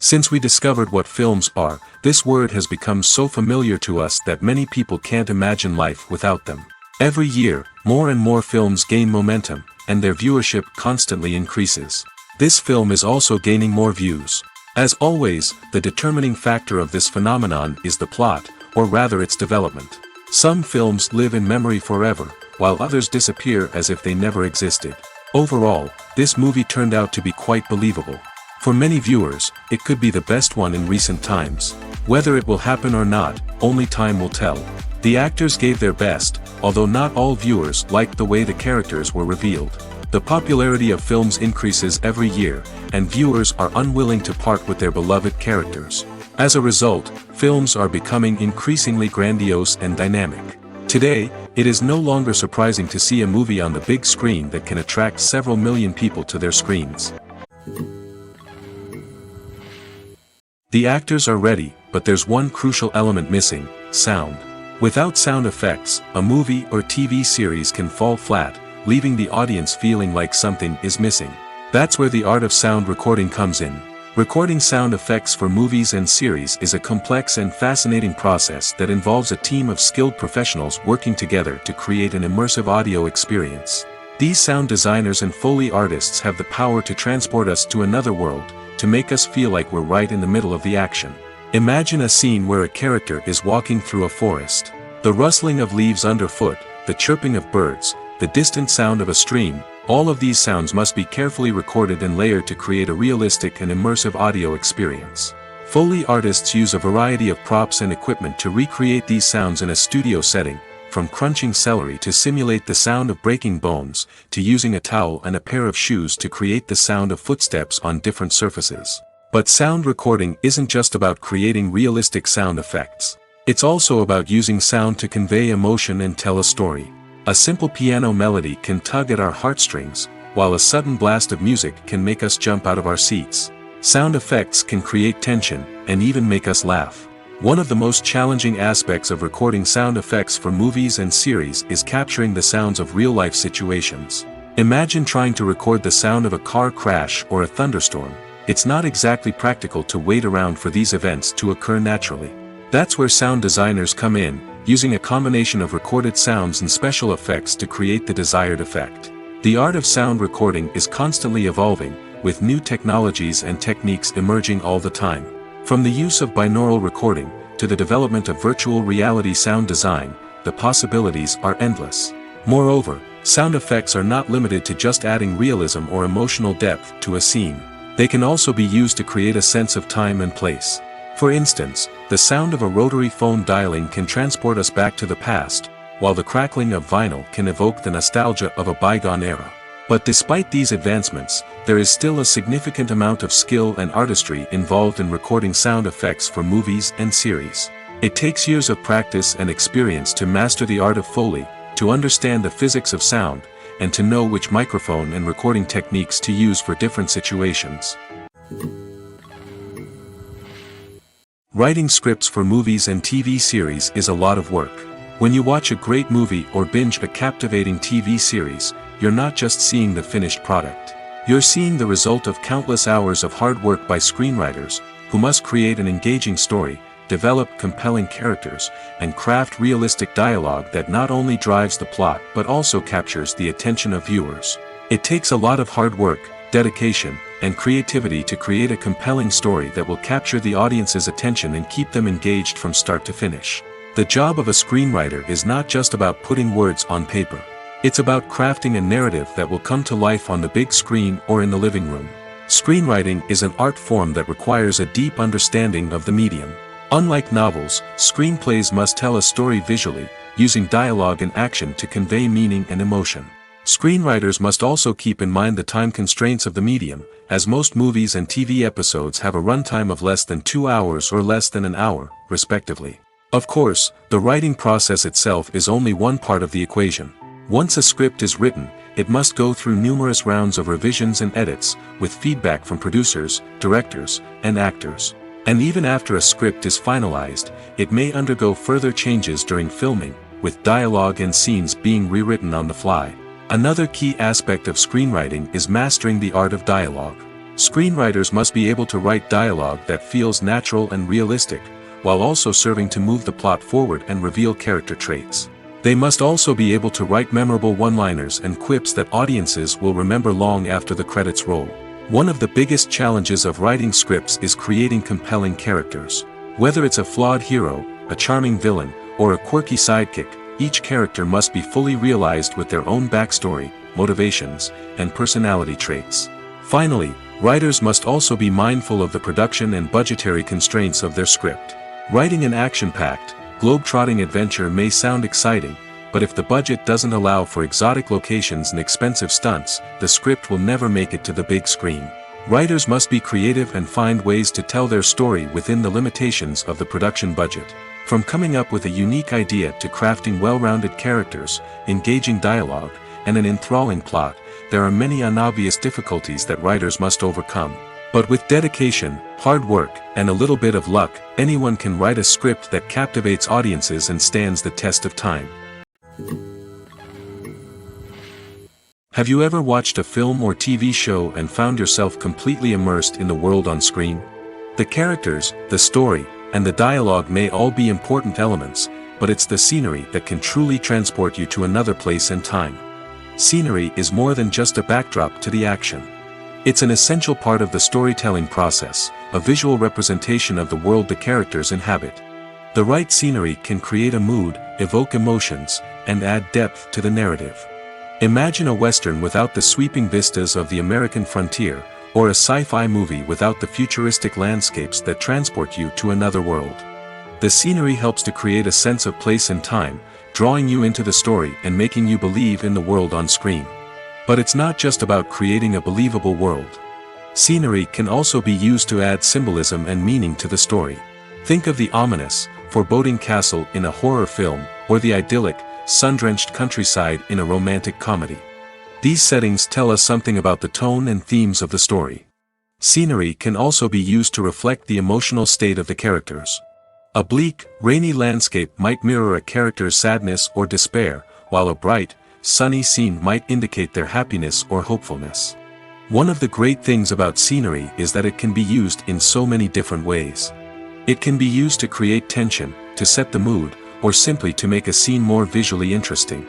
Since we discovered what films are, this word has become so familiar to us that many people can't imagine life without them. Every year, more and more films gain momentum, and their viewership constantly increases. This film is also gaining more views. As always, the determining factor of this phenomenon is the plot, or rather its development. Some films live in memory forever, while others disappear as if they never existed. Overall, this movie turned out to be quite believable. For many viewers, it could be the best one in recent times. Whether it will happen or not, only time will tell. The actors gave their best, although not all viewers liked the way the characters were revealed. The popularity of films increases every year, and viewers are unwilling to part with their beloved characters. As a result, films are becoming increasingly grandiose and dynamic. Today, it is no longer surprising to see a movie on the big screen that can attract several million people to their screens. The actors are ready, but there's one crucial element missing: sound. Without sound effects, a movie or TV series can fall flat, leaving the audience feeling like something is missing. That's where the art of sound recording comes in. Recording sound effects for movies and series is a complex and fascinating process that involves a team of skilled professionals working together to create an immersive audio experience. These sound designers and Foley artists have the power to transport us to another world, to make us feel like we're right in the middle of the action. Imagine a scene where a character is walking through a forest. The rustling of leaves underfoot, the chirping of birds, the distant sound of a stream, all of these sounds must be carefully recorded and layered to create a realistic and immersive audio experience. Foley artists use a variety of props and equipment to recreate these sounds in a studio setting, from crunching celery to simulate the sound of breaking bones, to using a towel and a pair of shoes to create the sound of footsteps on different surfaces. But sound recording isn't just about creating realistic sound effects. It's also about using sound to convey emotion and tell a story. A simple piano melody can tug at our heartstrings, while a sudden blast of music can make us jump out of our seats. Sound effects can create tension, and even make us laugh. One of the most challenging aspects of recording sound effects for movies and series is capturing the sounds of real-life situations. Imagine trying to record the sound of a car crash or a thunderstorm. It's not exactly practical to wait around for these events to occur naturally. That's where sound designers come in, using a combination of recorded sounds and special effects to create the desired effect. The art of sound recording is constantly evolving, with new technologies and techniques emerging all the time. From the use of binaural recording, to the development of virtual reality sound design, the possibilities are endless. Moreover, sound effects are not limited to just adding realism or emotional depth to a scene. They can also be used to create a sense of time and place. For instance, the sound of a rotary phone dialing can transport us back to the past, while the crackling of vinyl can evoke the nostalgia of a bygone era. But despite these advancements, there is still a significant amount of skill and artistry involved in recording sound effects for movies and series. It takes years of practice and experience to master the art of Foley, to understand the physics of sound, and to know which microphone and recording techniques to use for different situations. Writing scripts for movies and TV series is a lot of work. When you watch a great movie or binge a captivating TV series, you're not just seeing the finished product. You're seeing the result of countless hours of hard work by screenwriters, who must create an engaging story, develop compelling characters, and craft realistic dialogue that not only drives the plot but also captures the attention of viewers. It takes a lot of hard work, dedication, and creativity to create a compelling story that will capture the audience's attention and keep them engaged from start to finish. The job of a screenwriter is not just about putting words on paper. It's about crafting a narrative that will come to life on the big screen or in the living room. Screenwriting is an art form that requires a deep understanding of the medium. Unlike novels, screenplays must tell a story visually, using dialogue and action to convey meaning and emotion. Screenwriters must also keep in mind the time constraints of the medium, as most movies and TV episodes have a runtime of less than 2 hours or less than an hour, respectively. Of course, the writing process itself is only one part of the equation. Once a script is written, it must go through numerous rounds of revisions and edits, with feedback from producers, directors, and actors. And even after a script is finalized, it may undergo further changes during filming, with dialogue and scenes being rewritten on the fly. Another key aspect of screenwriting is mastering the art of dialogue. Screenwriters must be able to write dialogue that feels natural and realistic, while also serving to move the plot forward and reveal character traits. They must also be able to write memorable one-liners and quips that audiences will remember long after the credits roll. One of the biggest challenges of writing scripts is creating compelling characters. Whether it's a flawed hero, a charming villain, or a quirky sidekick, each character must be fully realized with their own backstory, motivations, and personality traits. Finally, writers must also be mindful of the production and budgetary constraints of their script. Writing an action-packed, globe-trotting adventure may sound exciting, but if the budget doesn't allow for exotic locations and expensive stunts, the script will never make it to the big screen. Writers must be creative and find ways to tell their story within the limitations of the production budget. From coming up with a unique idea to crafting well-rounded characters, engaging dialogue, and an enthralling plot, there are many unobvious difficulties that writers must overcome. But with dedication, hard work, and a little bit of luck, anyone can write a script that captivates audiences and stands the test of time. Have you ever watched a film or TV show and found yourself completely immersed in the world on screen? The characters, the story, and the dialogue may all be important elements, but it's the scenery that can truly transport you to another place and time. Scenery is more than just a backdrop to the action. It's an essential part of the storytelling process, a visual representation of the world the characters inhabit. The right scenery can create a mood, evoke emotions, and add depth to the narrative. Imagine a Western without the sweeping vistas of the American frontier, or a sci-fi movie without the futuristic landscapes that transport you to another world. The scenery helps to create a sense of place and time, drawing you into the story and making you believe in the world on screen. But it's not just about creating a believable world. Scenery can also be used to add symbolism and meaning to the story. Think of the ominous, foreboding castle in a horror film, or the idyllic, sun-drenched countryside in a romantic comedy. These settings tell us something about the tone and themes of the story. Scenery can also be used to reflect the emotional state of the characters. A bleak, rainy landscape might mirror a character's sadness or despair, while a bright, sunny scene might indicate their happiness or hopefulness. One of the great things about scenery is that it can be used in so many different ways. It can be used to create tension, to set the mood, or simply to make a scene more visually interesting.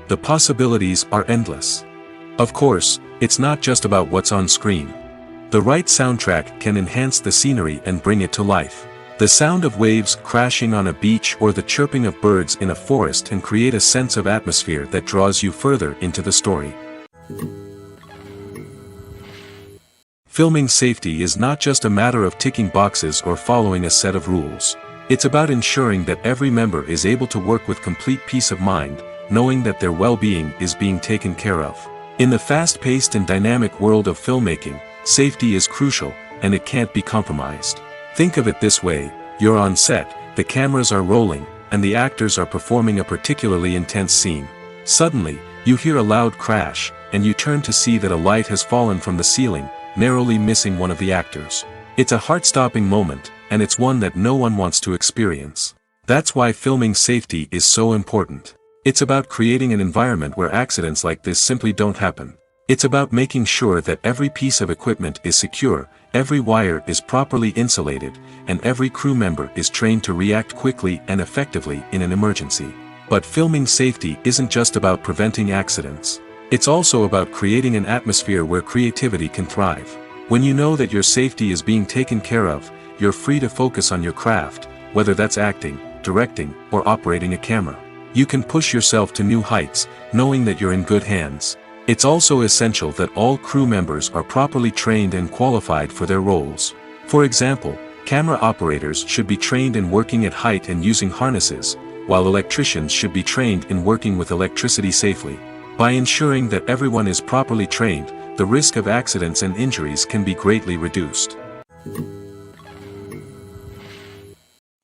The possibilities are endless. Of course, it's not just about what's on screen. The right soundtrack can enhance the scenery and bring it to life. The sound of waves crashing on a beach or the chirping of birds in a forest can create a sense of atmosphere that draws you further into the story. Filming safety is not just a matter of ticking boxes or following a set of rules. It's about ensuring that every member is able to work with complete peace of mind, knowing that their well-being is being taken care of. In the fast-paced and dynamic world of filmmaking, safety is crucial, and it can't be compromised. Think of it this way: you're on set, the cameras are rolling, and the actors are performing a particularly intense scene. Suddenly, you hear a loud crash, and you turn to see that a light has fallen from the ceiling, narrowly missing one of the actors. It's a heart-stopping moment, and it's one that no one wants to experience. That's why filming safety is so important. It's about creating an environment where accidents like this simply don't happen. It's about making sure that every piece of equipment is secure, every wire is properly insulated, and every crew member is trained to react quickly and effectively in an emergency. But filming safety isn't just about preventing accidents. It's also about creating an atmosphere where creativity can thrive. When you know that your safety is being taken care of, you're free to focus on your craft, whether that's acting, directing, or operating a camera. You can push yourself to new heights, knowing that you're in good hands. It's also essential that all crew members are properly trained and qualified for their roles. For example, camera operators should be trained in working at height and using harnesses, while electricians should be trained in working with electricity safely. By ensuring that everyone is properly trained, the risk of accidents and injuries can be greatly reduced.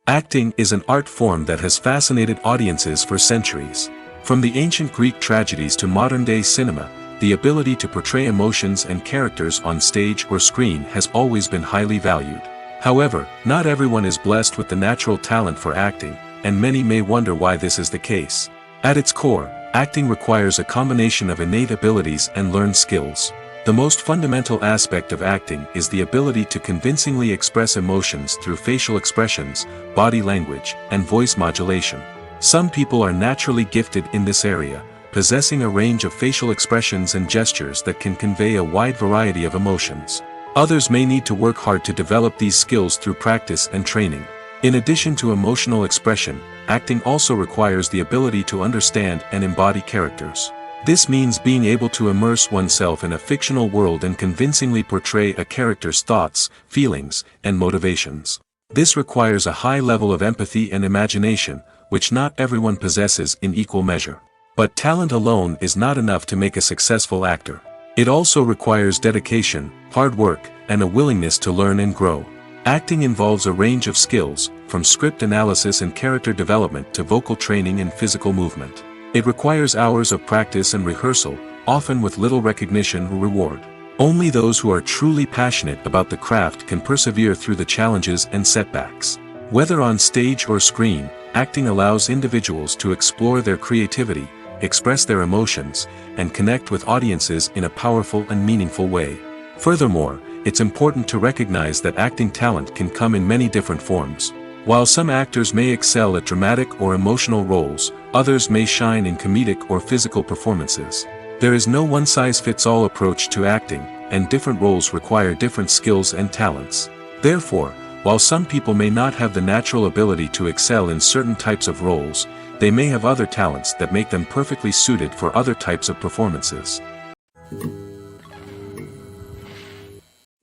Acting is an art form that has fascinated audiences for centuries. From the ancient Greek tragedies to modern-day cinema, the ability to portray emotions and characters on stage or screen has always been highly valued. However, not everyone is blessed with the natural talent for acting, and many may wonder why this is the case. At its core, acting requires a combination of innate abilities and learned skills. The most fundamental aspect of acting is the ability to convincingly express emotions through facial expressions, body language, and voice modulation. Some people are naturally gifted in this area, possessing a range of facial expressions and gestures that can convey a wide variety of emotions. Others may need to work hard to develop these skills through practice and training. In addition to emotional expression, acting also requires the ability to understand and embody characters. This means being able to immerse oneself in a fictional world and convincingly portray a character's thoughts, feelings, and motivations. This requires a high level of empathy and imagination, which not everyone possesses in equal measure. But talent alone is not enough to make a successful actor. It also requires dedication, hard work, and a willingness to learn and grow. Acting involves a range of skills, from script analysis and character development to vocal training and physical movement. It requires hours of practice and rehearsal, often with little recognition or reward. Only those who are truly passionate about the craft can persevere through the challenges and setbacks. Whether on stage or screen, acting allows individuals to explore their creativity, express their emotions, and connect with audiences in a powerful and meaningful way. Furthermore, it's important to recognize that acting talent can come in many different forms. While some actors may excel at dramatic or emotional roles, others may shine in comedic or physical performances. There is no one-size-fits-all approach to acting, and different roles require different skills and talents. Therefore, while some people may not have the natural ability to excel in certain types of roles, they may have other talents that make them perfectly suited for other types of performances.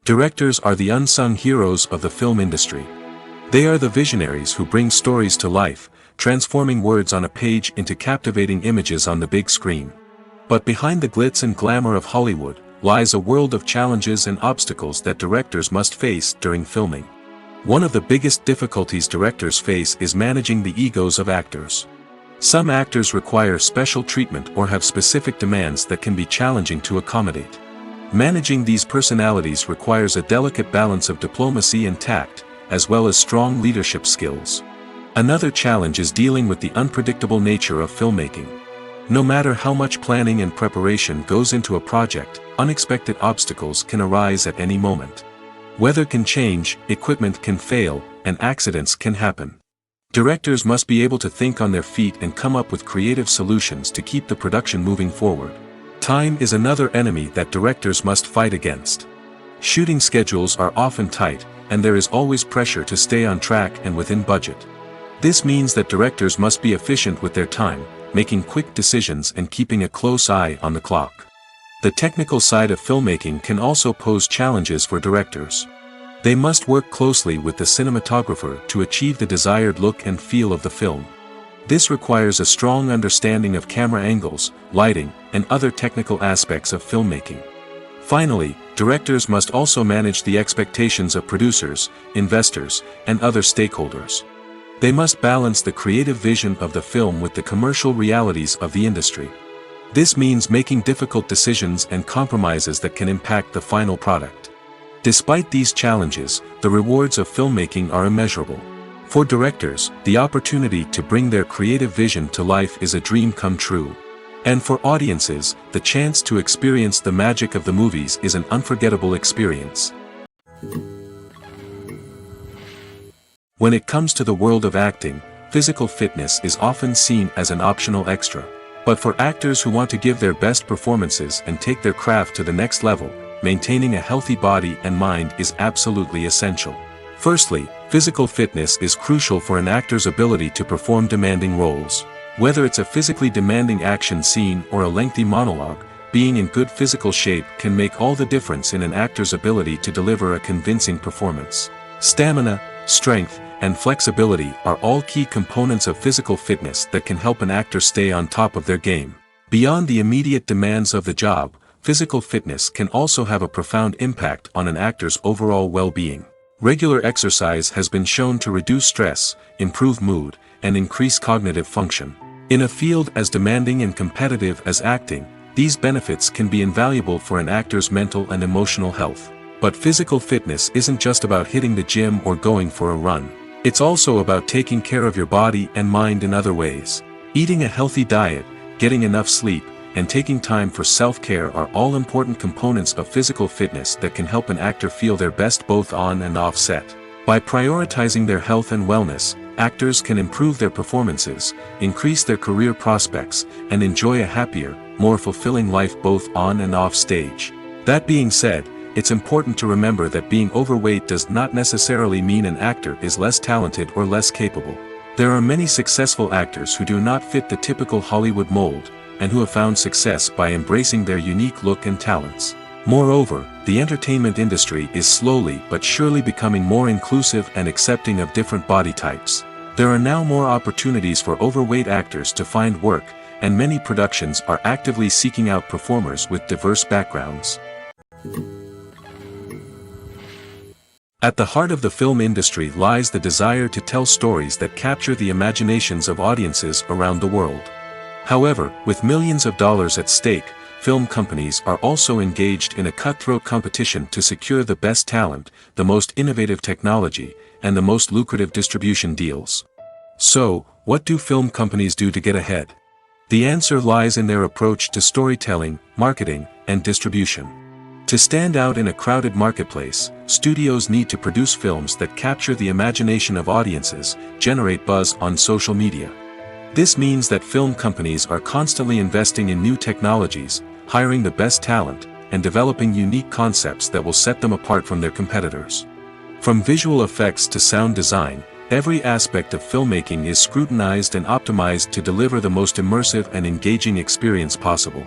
Directors are the unsung heroes of the film industry. They are the visionaries who bring stories to life, transforming words on a page into captivating images on the big screen. But behind the glitz and glamour of Hollywood lies a world of challenges and obstacles that directors must face during filming. One of the biggest difficulties directors face is managing the egos of actors. Some actors require special treatment or have specific demands that can be challenging to accommodate. Managing these personalities requires a delicate balance of diplomacy and tact, as well as strong leadership skills. Another challenge is dealing with the unpredictable nature of filmmaking. No matter how much planning and preparation goes into a project, unexpected obstacles can arise at any moment. Weather can change, equipment can fail, and accidents can happen. Directors must be able to think on their feet and come up with creative solutions to keep the production moving forward. Time is another enemy that directors must fight against. Shooting schedules are often tight, and there is always pressure to stay on track and within budget. This means that directors must be efficient with their time, making quick decisions and keeping a close eye on the clock. The technical side of filmmaking can also pose challenges for directors. They must work closely with the cinematographer to achieve the desired look and feel of the film. This requires a strong understanding of camera angles, lighting, and other technical aspects of filmmaking. Finally, directors must also manage the expectations of producers, investors, and other stakeholders. They must balance the creative vision of the film with the commercial realities of the industry. This means making difficult decisions and compromises that can impact the final product. Despite these challenges, the rewards of filmmaking are immeasurable. For directors, the opportunity to bring their creative vision to life is a dream come true. And for audiences, the chance to experience the magic of the movies is an unforgettable experience. When it comes to the world of acting, physical fitness is often seen as an optional extra. But for actors who want to give their best performances and take their craft to the next level, maintaining a healthy body and mind is absolutely essential. Firstly, physical fitness is crucial for an actor's ability to perform demanding roles. Whether it's a physically demanding action scene or a lengthy monologue, being in good physical shape can make all the difference in an actor's ability to deliver a convincing performance. Stamina, strength, and flexibility are all key components of physical fitness that can help an actor stay on top of their game. Beyond the immediate demands of the job, physical fitness can also have a profound impact on an actor's overall well-being. Regular exercise has been shown to reduce stress, improve mood, and increase cognitive function. In a field as demanding and competitive as acting, these benefits can be invaluable for an actor's mental and emotional health. But physical fitness isn't just about hitting the gym or going for a run. It's also about taking care of your body and mind in other ways. Eating a healthy diet, getting enough sleep, and taking time for self-care are all important components of physical fitness that can help an actor feel their best both on and off set. By prioritizing their health and wellness, actors can improve their performances, increase their career prospects, and enjoy a happier, more fulfilling life both on and off stage. That being said, it's important to remember that being overweight does not necessarily mean an actor is less talented or less capable. There are many successful actors who do not fit the typical Hollywood mold, and who have found success by embracing their unique look and talents. Moreover, the entertainment industry is slowly but surely becoming more inclusive and accepting of different body types. There are now more opportunities for overweight actors to find work, and many productions are actively seeking out performers with diverse backgrounds. At the heart of the film industry lies the desire to tell stories that capture the imaginations of audiences around the world. However, with millions of dollars at stake, film companies are also engaged in a cutthroat competition to secure the best talent, the most innovative technology, and the most lucrative distribution deals. So, what do film companies do to get ahead? The answer lies in their approach to storytelling, marketing, and distribution. To stand out in a crowded marketplace, studios need to produce films that capture the imagination of audiences, generate buzz on social media. This means that film companies are constantly investing in new technologies, hiring the best talent, and developing unique concepts that will set them apart from their competitors. From visual effects to sound design, every aspect of filmmaking is scrutinized and optimized to deliver the most immersive and engaging experience possible.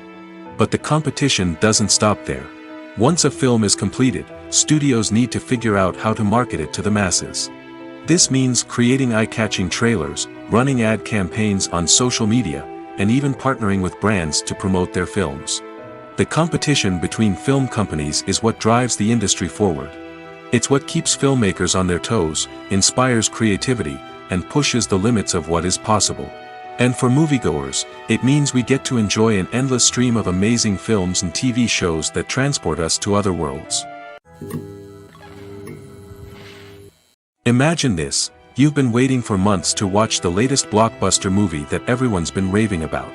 But the competition doesn't stop there. Once a film is completed, studios need to figure out how to market it to the masses. This means creating eye-catching trailers, running ad campaigns on social media, and even partnering with brands to promote their films. The competition between film companies is what drives the industry forward. It's what keeps filmmakers on their toes, inspires creativity, and pushes the limits of what is possible. And for moviegoers, it means we get to enjoy an endless stream of amazing films and TV shows that transport us to other worlds. Imagine this: you've been waiting for months to watch the latest blockbuster movie that everyone's been raving about.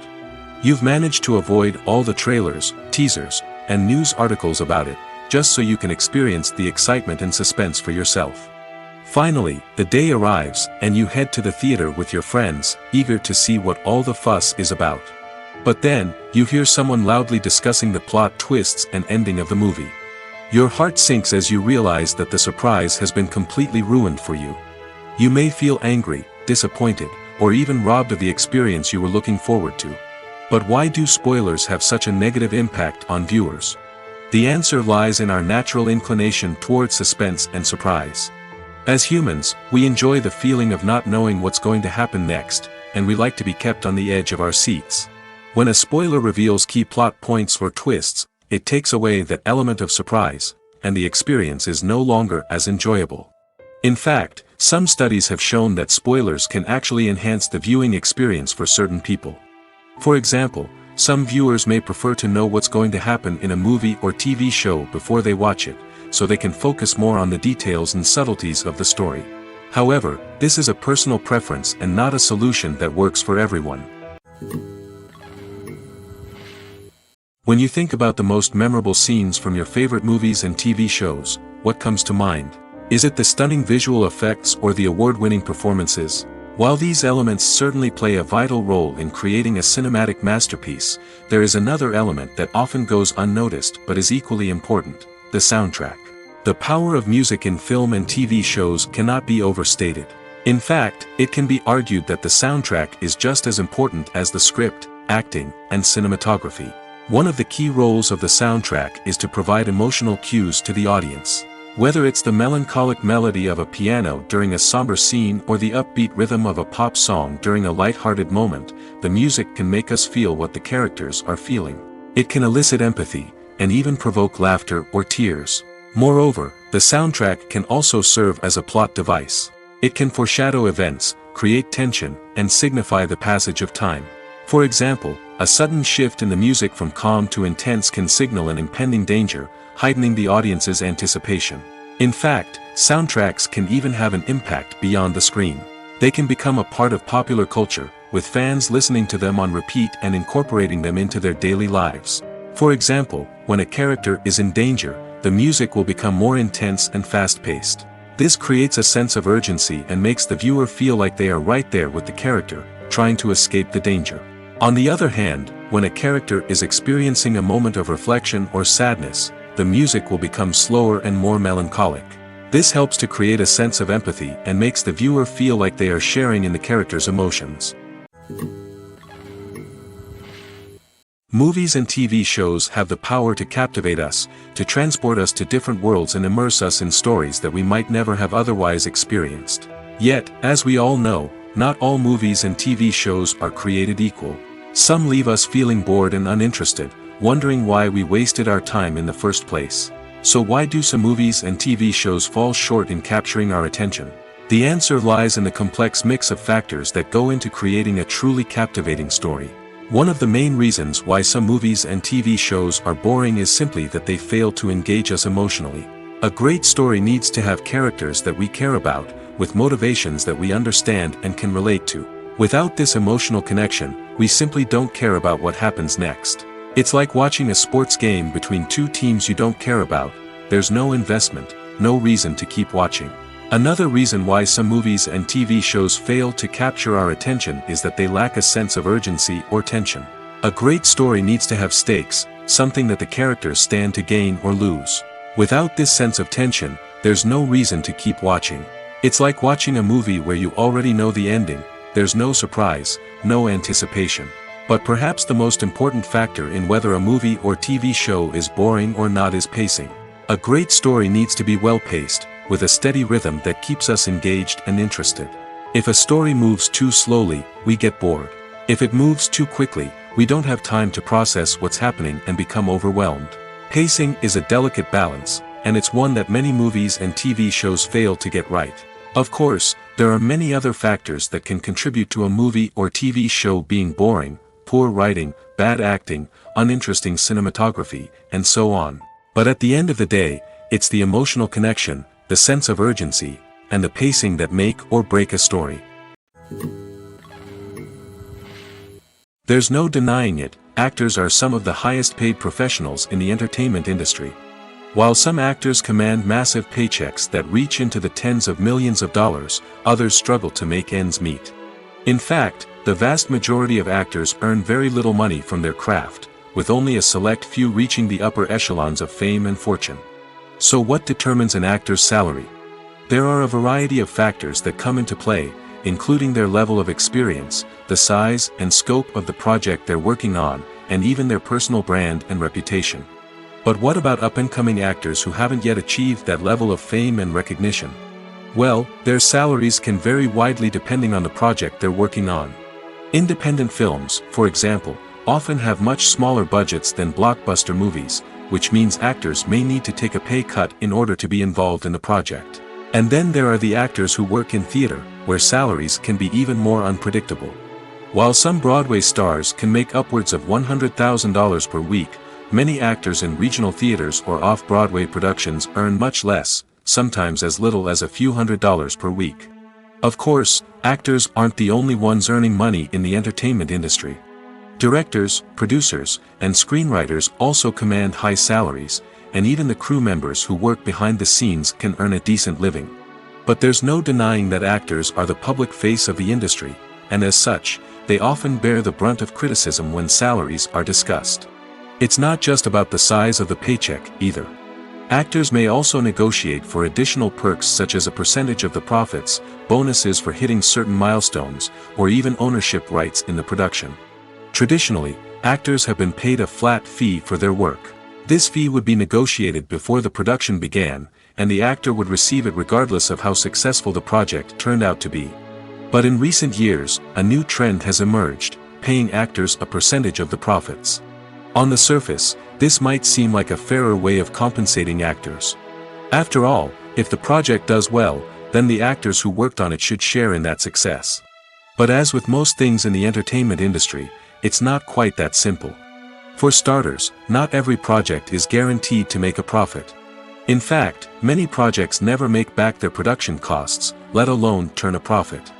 You've managed to avoid all the trailers, teasers, and news articles about it, just so you can experience the excitement and suspense for yourself. Finally, the day arrives, and you head to the theater with your friends, eager to see what all the fuss is about. But then, you hear someone loudly discussing the plot twists and ending of the movie. Your heart sinks as you realize that the surprise has been completely ruined for you. You may feel angry, disappointed, or even robbed of the experience you were looking forward to. But why do spoilers have such a negative impact on viewers? The answer lies in our natural inclination toward suspense and surprise. As humans, we enjoy the feeling of not knowing what's going to happen next, and we like to be kept on the edge of our seats. When a spoiler reveals key plot points or twists, it takes away that element of surprise, and the experience is no longer as enjoyable. In fact, some studies have shown that spoilers can actually enhance the viewing experience for certain people. For example, some viewers may prefer to know what's going to happen in a movie or TV show before they watch it, so they can focus more on the details and subtleties of the story. However, this is a personal preference and not a solution that works for everyone. When you think about the most memorable scenes from your favorite movies and TV shows, what comes to mind? Is it the stunning visual effects or the award-winning performances? While these elements certainly play a vital role in creating a cinematic masterpiece, there is another element that often goes unnoticed but is equally important: the soundtrack. The power of music in film and TV shows cannot be overstated. In fact, it can be argued that the soundtrack is just as important as the script, acting, and cinematography. One of the key roles of the soundtrack is to provide emotional cues to the audience. Whether it's the melancholic melody of a piano during a somber scene or the upbeat rhythm of a pop song during a light-hearted moment, the music can make us feel what the characters are feeling. It can elicit empathy, and even provoke laughter or tears. Moreover, the soundtrack can also serve as a plot device. It can foreshadow events, create tension, and signify the passage of time. For example, a sudden shift in the music from calm to intense can signal an impending danger, heightening the audience's anticipation. In fact, soundtracks can even have an impact beyond the screen. They can become a part of popular culture, with fans listening to them on repeat and incorporating them into their daily lives. For example, when a character is in danger, the music will become more intense and fast-paced. This creates a sense of urgency and makes the viewer feel like they are right there with the character, trying to escape the danger. On the other hand, when a character is experiencing a moment of reflection or sadness, the music will become slower and more melancholic. This helps to create a sense of empathy and makes the viewer feel like they are sharing in the character's emotions. Movies and TV shows have the power to captivate us, to transport us to different worlds and immerse us in stories that we might never have otherwise experienced. Yet, as we all know, not all movies and TV shows are created equal. Some leave us feeling bored and uninterested, wondering why we wasted our time in the first place. So why do some movies and TV shows fall short in capturing our attention? The answer lies in the complex mix of factors that go into creating a truly captivating story. One of the main reasons why some movies and TV shows are boring is simply that they fail to engage us emotionally. A great story needs to have characters that we care about, with motivations that we understand and can relate to. Without this emotional connection, we simply don't care about what happens next. It's like watching a sports game between two teams you don't care about. There's no investment, no reason to keep watching. Another reason why some movies and TV shows fail to capture our attention is that they lack a sense of urgency or tension. A great story needs to have stakes, something that the characters stand to gain or lose. Without this sense of tension, there's no reason to keep watching. It's like watching a movie where you already know the ending. There's no surprise, no anticipation. But perhaps the most important factor in whether a movie or TV show is boring or not is pacing. A great story needs to be well-paced, with a steady rhythm that keeps us engaged and interested. If a story moves too slowly, we get bored. If it moves too quickly, we don't have time to process what's happening and become overwhelmed. Pacing is a delicate balance, and it's one that many movies and TV shows fail to get right. Of course, there are many other factors that can contribute to a movie or TV show being boring: poor writing, bad acting, uninteresting cinematography, and so on. But at the end of the day, it's the emotional connection, the sense of urgency, and the pacing that make or break a story. There's no denying it, actors are some of the highest paid professionals in the entertainment industry. While some actors command massive paychecks that reach into the tens of millions of dollars, others struggle to make ends meet. In fact, the vast majority of actors earn very little money from their craft, with only a select few reaching the upper echelons of fame and fortune. So what determines an actor's salary? There are a variety of factors that come into play, including their level of experience, the size and scope of the project they're working on, and even their personal brand and reputation. But what about up-and-coming actors who haven't yet achieved that level of fame and recognition? Well, their salaries can vary widely depending on the project they're working on. Independent films, for example, often have much smaller budgets than blockbuster movies, which means actors may need to take a pay cut in order to be involved in the project. And then there are the actors who work in theater, where salaries can be even more unpredictable. While some Broadway stars can make upwards of $100,000 per week, many actors in regional theaters or off-Broadway productions earn much less, sometimes as little as a few $100s per week. Of course, actors aren't the only ones earning money in the entertainment industry. Directors, producers, and screenwriters also command high salaries, and even the crew members who work behind the scenes can earn a decent living. But there's no denying that actors are the public face of the industry, and as such, they often bear the brunt of criticism when salaries are discussed. It's not just about the size of the paycheck, either. Actors may also negotiate for additional perks such as a percentage of the profits, bonuses for hitting certain milestones, or even ownership rights in the production. Traditionally, actors have been paid a flat fee for their work. This fee would be negotiated before the production began, and the actor would receive it regardless of how successful the project turned out to be. But in recent years, a new trend has emerged, paying actors a percentage of the profits. On the surface, this might seem like a fairer way of compensating actors. After all, if the project does well, then the actors who worked on it should share in that success. But as with most things in the entertainment industry, it's not quite that simple. For starters, not every project is guaranteed to make a profit. In fact, many projects never make back their production costs, let alone turn a profit.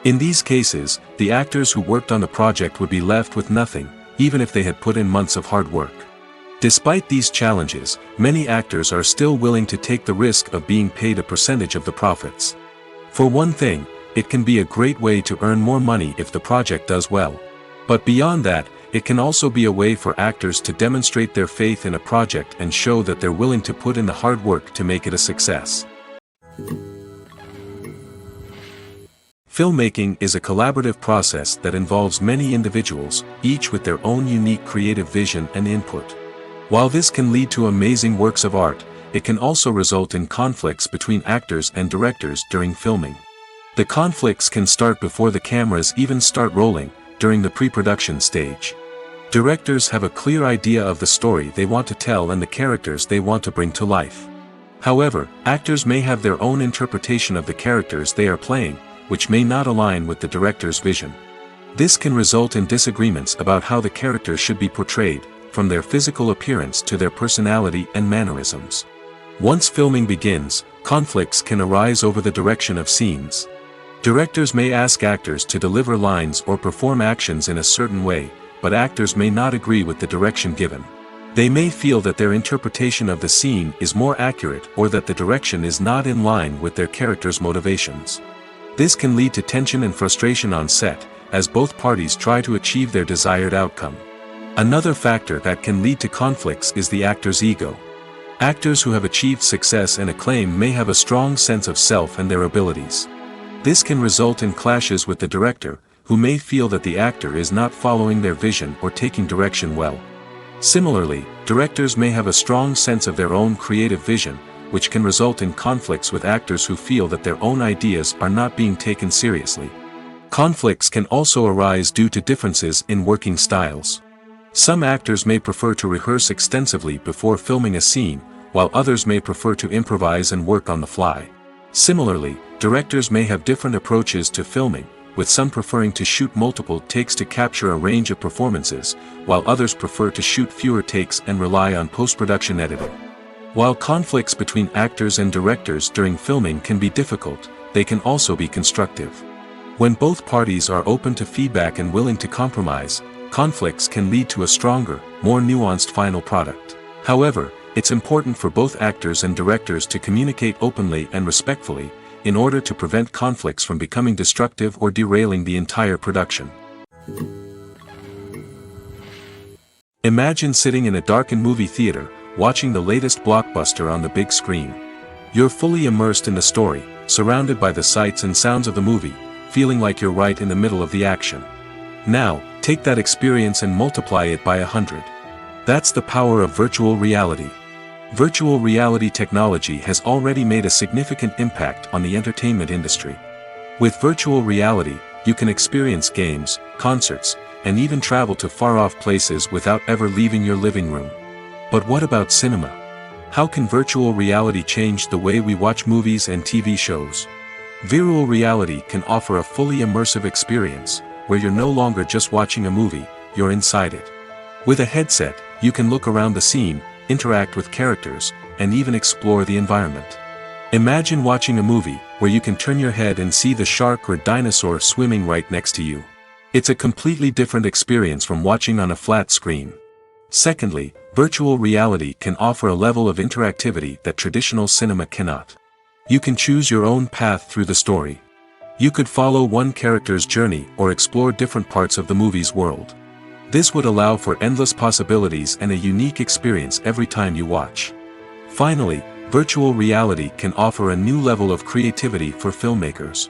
In these cases, the actors who worked on the project would be left with nothing, even if they had put in months of hard work. Despite these challenges, many actors are still willing to take the risk of being paid a percentage of the profits. For one thing, it can be a great way to earn more money if the project does well. But beyond that, it can also be a way for actors to demonstrate their faith in a project and show that they're willing to put in the hard work to make it a success. Filmmaking is a collaborative process that involves many individuals, each with their own unique creative vision and input. While this can lead to amazing works of art, it can also result in conflicts between actors and directors during filming. The conflicts can start before the cameras even start rolling, during the pre-production stage. Directors have a clear idea of the story they want to tell and the characters they want to bring to life. However, actors may have their own interpretation of the characters they are playing, which may not align with the director's vision. This can result in disagreements about how the characters should be portrayed, from their physical appearance to their personality and mannerisms. Once filming begins, conflicts can arise over the direction of scenes. Directors may ask actors to deliver lines or perform actions in a certain way, but actors may not agree with the direction given. They may feel that their interpretation of the scene is more accurate or that the direction is not in line with their character's motivations. This can lead to tension and frustration on set, as both parties try to achieve their desired outcome. Another factor that can lead to conflicts is the actor's ego. Actors who have achieved success and acclaim may have a strong sense of self and their abilities. This can result in clashes with the director, who may feel that the actor is not following their vision or taking direction well. Similarly, directors may have a strong sense of their own creative vision, which can result in conflicts with actors who feel that their own ideas are not being taken seriously. Conflicts can also arise due to differences in working styles. Some actors may prefer to rehearse extensively before filming a scene, while others may prefer to improvise and work on the fly. Similarly, directors may have different approaches to filming, with some preferring to shoot multiple takes to capture a range of performances, while others prefer to shoot fewer takes and rely on post-production editing. While conflicts between actors and directors during filming can be difficult, they can also be constructive. When both parties are open to feedback and willing to compromise, conflicts can lead to a stronger, more nuanced final product. However, it's important for both actors and directors to communicate openly and respectfully, in order to prevent conflicts from becoming destructive or derailing the entire production. Imagine sitting in a darkened movie theater, watching the latest blockbuster on the big screen. You're fully immersed in the story, surrounded by the sights and sounds of the movie, feeling like you're right in the middle of the action. Now, take that experience and multiply it by 100. That's the power of virtual reality. Virtual reality technology has already made a significant impact on the entertainment industry. With virtual reality, you can experience games, concerts, and even travel to far-off places without ever leaving your living room. But what about cinema? How can virtual reality change the way we watch movies and TV shows? Virtual reality can offer a fully immersive experience, where you're no longer just watching a movie, you're inside it. With a headset, you can look around the scene, interact with characters, and even explore the environment. Imagine watching a movie, where you can turn your head and see the shark or dinosaur swimming right next to you. It's a completely different experience from watching on a flat screen. Secondly, virtual reality can offer a level of interactivity that traditional cinema cannot. You can choose your own path through the story. You could follow one character's journey or explore different parts of the movie's world. This would allow for endless possibilities and a unique experience every time you watch. Finally, virtual reality can offer a new level of creativity for filmmakers.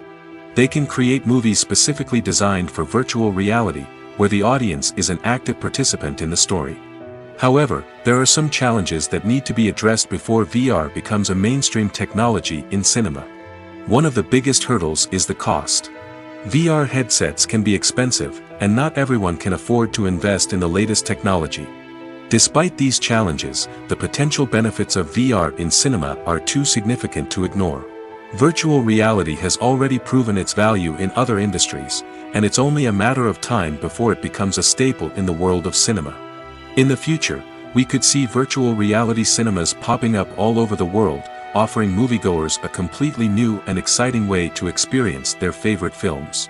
They can create movies specifically designed for virtual reality, where the audience is an active participant in the story. However, there are some challenges that need to be addressed before VR becomes a mainstream technology in cinema. One of the biggest hurdles is the cost. VR headsets can be expensive, and not everyone can afford to invest in the latest technology. Despite these challenges, the potential benefits of VR in cinema are too significant to ignore. Virtual reality has already proven its value in other industries, and it's only a matter of time before it becomes a staple in the world of cinema. In the future, we could see virtual reality cinemas popping up all over the world, offering moviegoers a completely new and exciting way to experience their favorite films.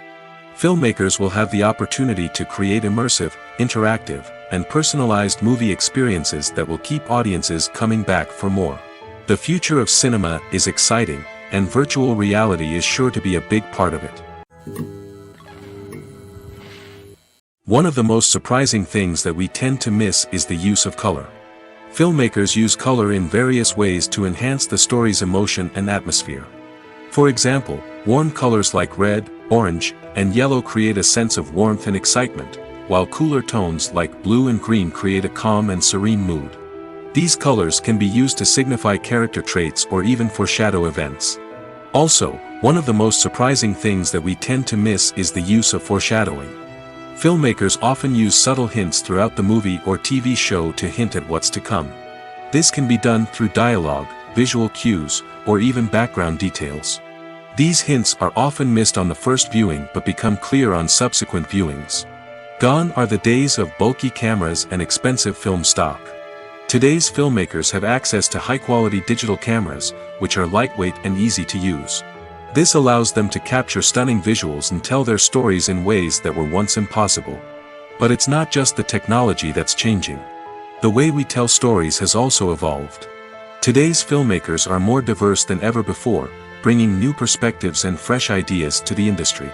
Filmmakers will have the opportunity to create immersive, interactive, and personalized movie experiences that will keep audiences coming back for more. The future of cinema is exciting, and virtual reality is sure to be a big part of it. One of the most surprising things that we tend to miss is the use of color. Filmmakers use color in various ways to enhance the story's emotion and atmosphere. For example, warm colors like red, orange, and yellow create a sense of warmth and excitement, while cooler tones like blue and green create a calm and serene mood. These colors can be used to signify character traits or even foreshadow events. Also, one of the most surprising things that we tend to miss is the use of foreshadowing. Filmmakers often use subtle hints throughout the movie or TV show to hint at what's to come. This can be done through dialogue, visual cues, or even background details. These hints are often missed on the first viewing but become clear on subsequent viewings. Gone are the days of bulky cameras and expensive film stock. Today's filmmakers have access to high-quality digital cameras, which are lightweight and easy to use. This allows them to capture stunning visuals and tell their stories in ways that were once impossible. But it's not just the technology that's changing. The way we tell stories has also evolved. Today's filmmakers are more diverse than ever before, bringing new perspectives and fresh ideas to the industry.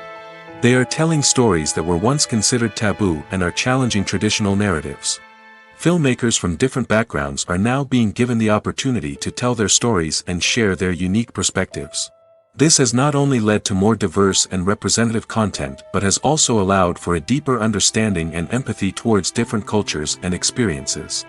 They are telling stories that were once considered taboo and are challenging traditional narratives. Filmmakers from different backgrounds are now being given the opportunity to tell their stories and share their unique perspectives. This has not only led to more diverse and representative content but has also allowed for a deeper understanding and empathy towards different cultures and experiences.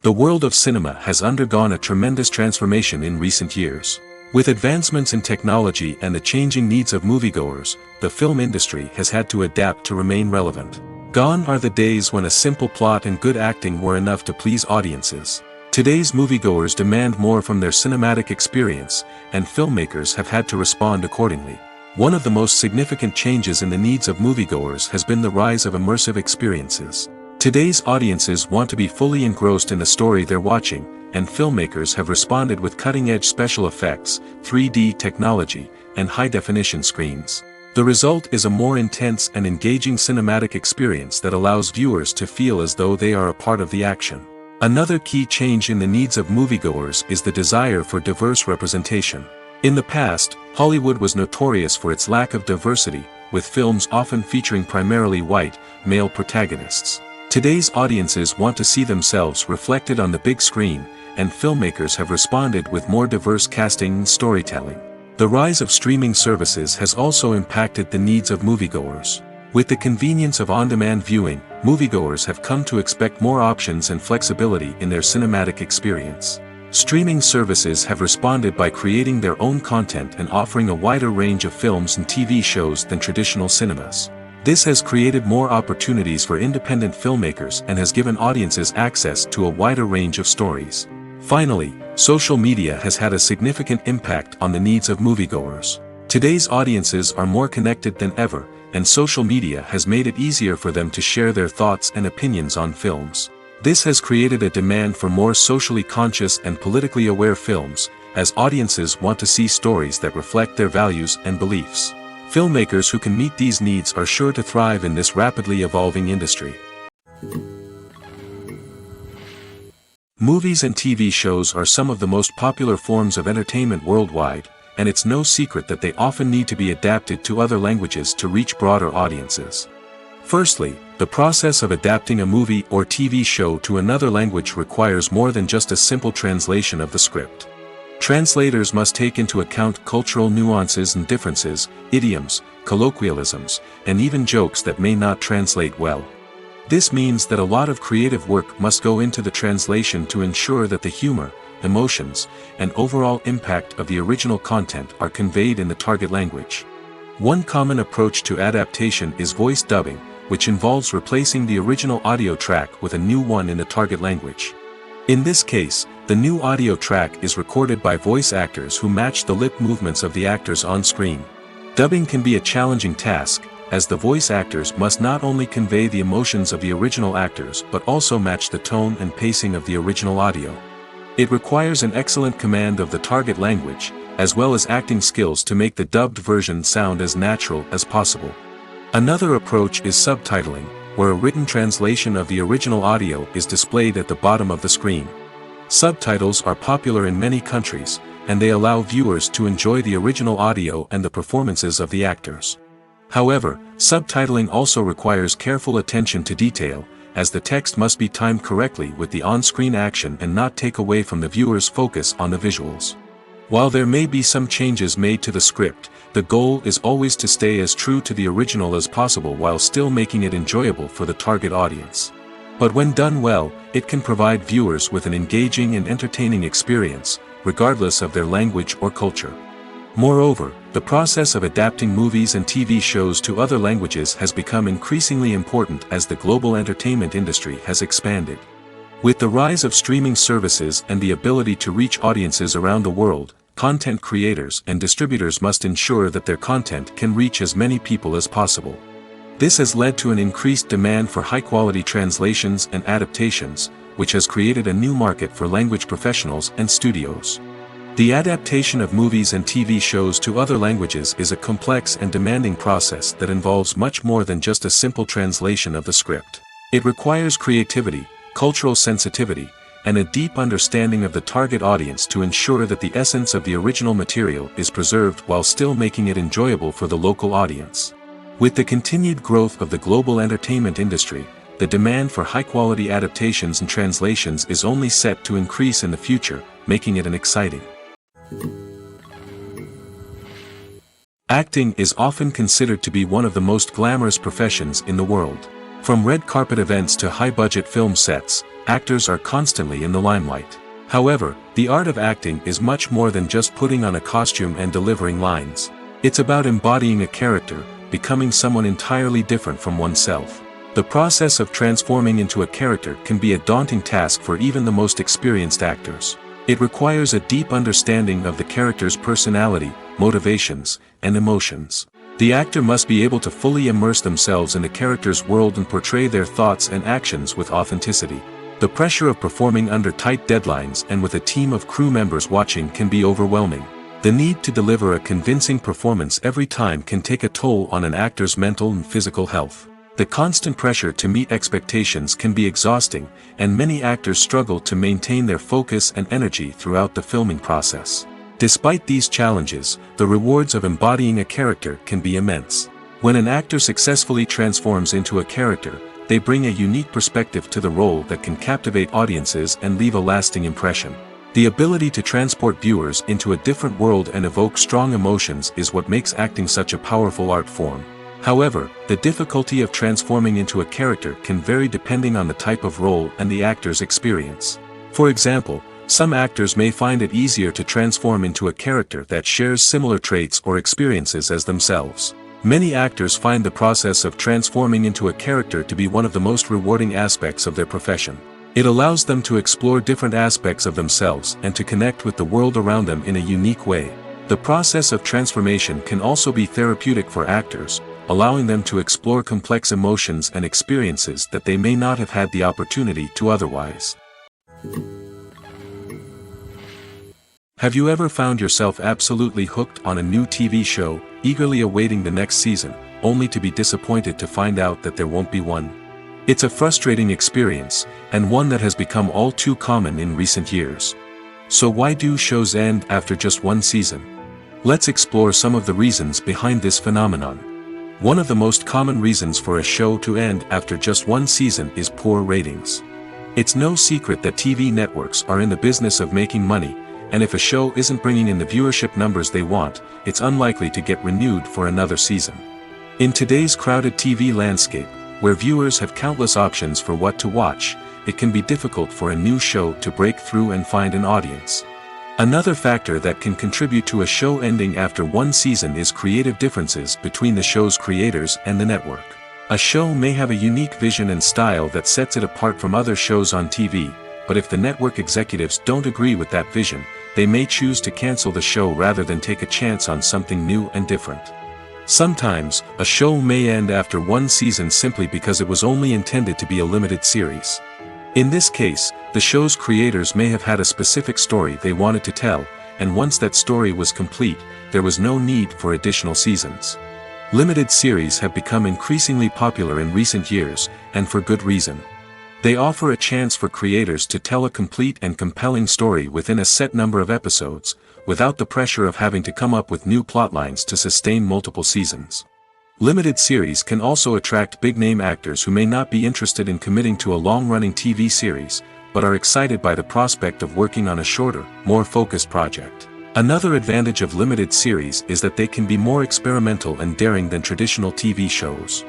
The world of cinema has undergone a tremendous transformation in recent years. With advancements in technology and the changing needs of moviegoers, the film industry has had to adapt to remain relevant. Gone are the days when a simple plot and good acting were enough to please audiences. Today's moviegoers demand more from their cinematic experience, and filmmakers have had to respond accordingly. One of the most significant changes in the needs of moviegoers has been the rise of immersive experiences. Today's audiences want to be fully engrossed in the story they're watching, and filmmakers have responded with cutting-edge special effects, 3D technology, and high-definition screens. The result is a more intense and engaging cinematic experience that allows viewers to feel as though they are a part of the action. Another key change in the needs of moviegoers is the desire for diverse representation. In the past, Hollywood was notorious for its lack of diversity, with films often featuring primarily white, male protagonists. Today's audiences want to see themselves reflected on the big screen, and filmmakers have responded with more diverse casting and storytelling. The rise of streaming services has also impacted the needs of moviegoers. With the convenience of on-demand viewing, moviegoers have come to expect more options and flexibility in their cinematic experience. Streaming services have responded by creating their own content and offering a wider range of films and TV shows than traditional cinemas. This has created more opportunities for independent filmmakers and has given audiences access to a wider range of stories. Finally, social media has had a significant impact on the needs of moviegoers. Today's audiences are more connected than ever, and social media has made it easier for them to share their thoughts and opinions on films. This has created a demand for more socially conscious and politically aware films, as audiences want to see stories that reflect their values and beliefs. Filmmakers who can meet these needs are sure to thrive in this rapidly evolving industry. Movies and TV shows are some of the most popular forms of entertainment worldwide, and it's no secret that they often need to be adapted to other languages to reach broader audiences. Firstly, the process of adapting a movie or TV show to another language requires more than just a simple translation of the script. Translators must take into account cultural nuances and differences, idioms, colloquialisms, and even jokes that may not translate well. This means that a lot of creative work must go into the translation to ensure that the humor, emotions, and overall impact of the original content are conveyed in the target language. One common approach to adaptation is voice dubbing, which involves replacing the original audio track with a new one in the target language. In this case, the new audio track is recorded by voice actors who match the lip movements of the actors on screen. Dubbing can be a challenging task, as the voice actors must not only convey the emotions of the original actors but also match the tone and pacing of the original audio. It requires an excellent command of the target language, as well as acting skills to make the dubbed version sound as natural as possible. Another approach is subtitling, where a written translation of the original audio is displayed at the bottom of the screen. Subtitles are popular in many countries, and they allow viewers to enjoy the original audio and the performances of the actors. However, subtitling also requires careful attention to detail, as the text must be timed correctly with the on-screen action and not take away from the viewer's focus on the visuals. While there may be some changes made to the script, the goal is always to stay as true to the original as possible while still making it enjoyable for the target audience. But when done well, it can provide viewers with an engaging and entertaining experience, regardless of their language or culture. Moreover, the process of adapting movies and TV shows to other languages has become increasingly important as the global entertainment industry has expanded. With the rise of streaming services and the ability to reach audiences around the world, content creators and distributors must ensure that their content can reach as many people as possible. This has led to an increased demand for high-quality translations and adaptations, which has created a new market for language professionals and studios. The adaptation of movies and TV shows to other languages is a complex and demanding process that involves much more than just a simple translation of the script. It requires creativity, cultural sensitivity, and a deep understanding of the target audience to ensure that the essence of the original material is preserved while still making it enjoyable for the local audience. With the continued growth of the global entertainment industry, the demand for high-quality adaptations and translations is only set to increase in the future, making it an exciting. Acting is often considered to be one of the most glamorous professions in the world. From red carpet events to high-budget film sets, actors are constantly in the limelight. However, the art of acting is much more than just putting on a costume and delivering lines. It's about embodying a character, becoming someone entirely different from oneself. The process of transforming into a character can be a daunting task for even the most experienced actors. It requires a deep understanding of the character's personality, motivations, and emotions. The actor must be able to fully immerse themselves in the character's world and portray their thoughts and actions with authenticity. The pressure of performing under tight deadlines and with a team of crew members watching can be overwhelming. The need to deliver a convincing performance every time can take a toll on an actor's mental and physical health. The constant pressure to meet expectations can be exhausting, and many actors struggle to maintain their focus and energy throughout the filming process. Despite these challenges, the rewards of embodying a character can be immense. When an actor successfully transforms into a character, they bring a unique perspective to the role that can captivate audiences and leave a lasting impression. The ability to transport viewers into a different world and evoke strong emotions is what makes acting such a powerful art form. However, the difficulty of transforming into a character can vary depending on the type of role and the actor's experience. For example, some actors may find it easier to transform into a character that shares similar traits or experiences as themselves. Many actors find the process of transforming into a character to be one of the most rewarding aspects of their profession. It allows them to explore different aspects of themselves and to connect with the world around them in a unique way. The process of transformation can also be therapeutic for actors, allowing them to explore complex emotions and experiences that they may not have had the opportunity to otherwise. Have you ever found yourself absolutely hooked on a new TV show, eagerly awaiting the next season, only to be disappointed to find out that there won't be one? It's a frustrating experience, and one that has become all too common in recent years. So why do shows end after just one season? Let's explore some of the reasons behind this phenomenon. One of the most common reasons for a show to end after just one season is poor ratings. It's no secret that TV networks are in the business of making money, and if a show isn't bringing in the viewership numbers they want, it's unlikely to get renewed for another season. In today's crowded TV landscape, where viewers have countless options for what to watch, it can be difficult for a new show to break through and find an audience. Another factor that can contribute to a show ending after one season is creative differences between the show's creators and the network. A show may have a unique vision and style that sets it apart from other shows on TV, but if the network executives don't agree with that vision, they may choose to cancel the show rather than take a chance on something new and different. Sometimes, a show may end after one season simply because it was only intended to be a limited series. In this case, the show's creators may have had a specific story they wanted to tell, and once that story was complete, there was no need for additional seasons. Limited series have become increasingly popular in recent years, and for good reason. They offer a chance for creators to tell a complete and compelling story within a set number of episodes, without the pressure of having to come up with new plotlines to sustain multiple seasons. Limited series can also attract big-name actors who may not be interested in committing to a long-running TV series, but are excited by the prospect of working on a shorter, more focused project. Another advantage of limited series is that they can be more experimental and daring than traditional TV shows.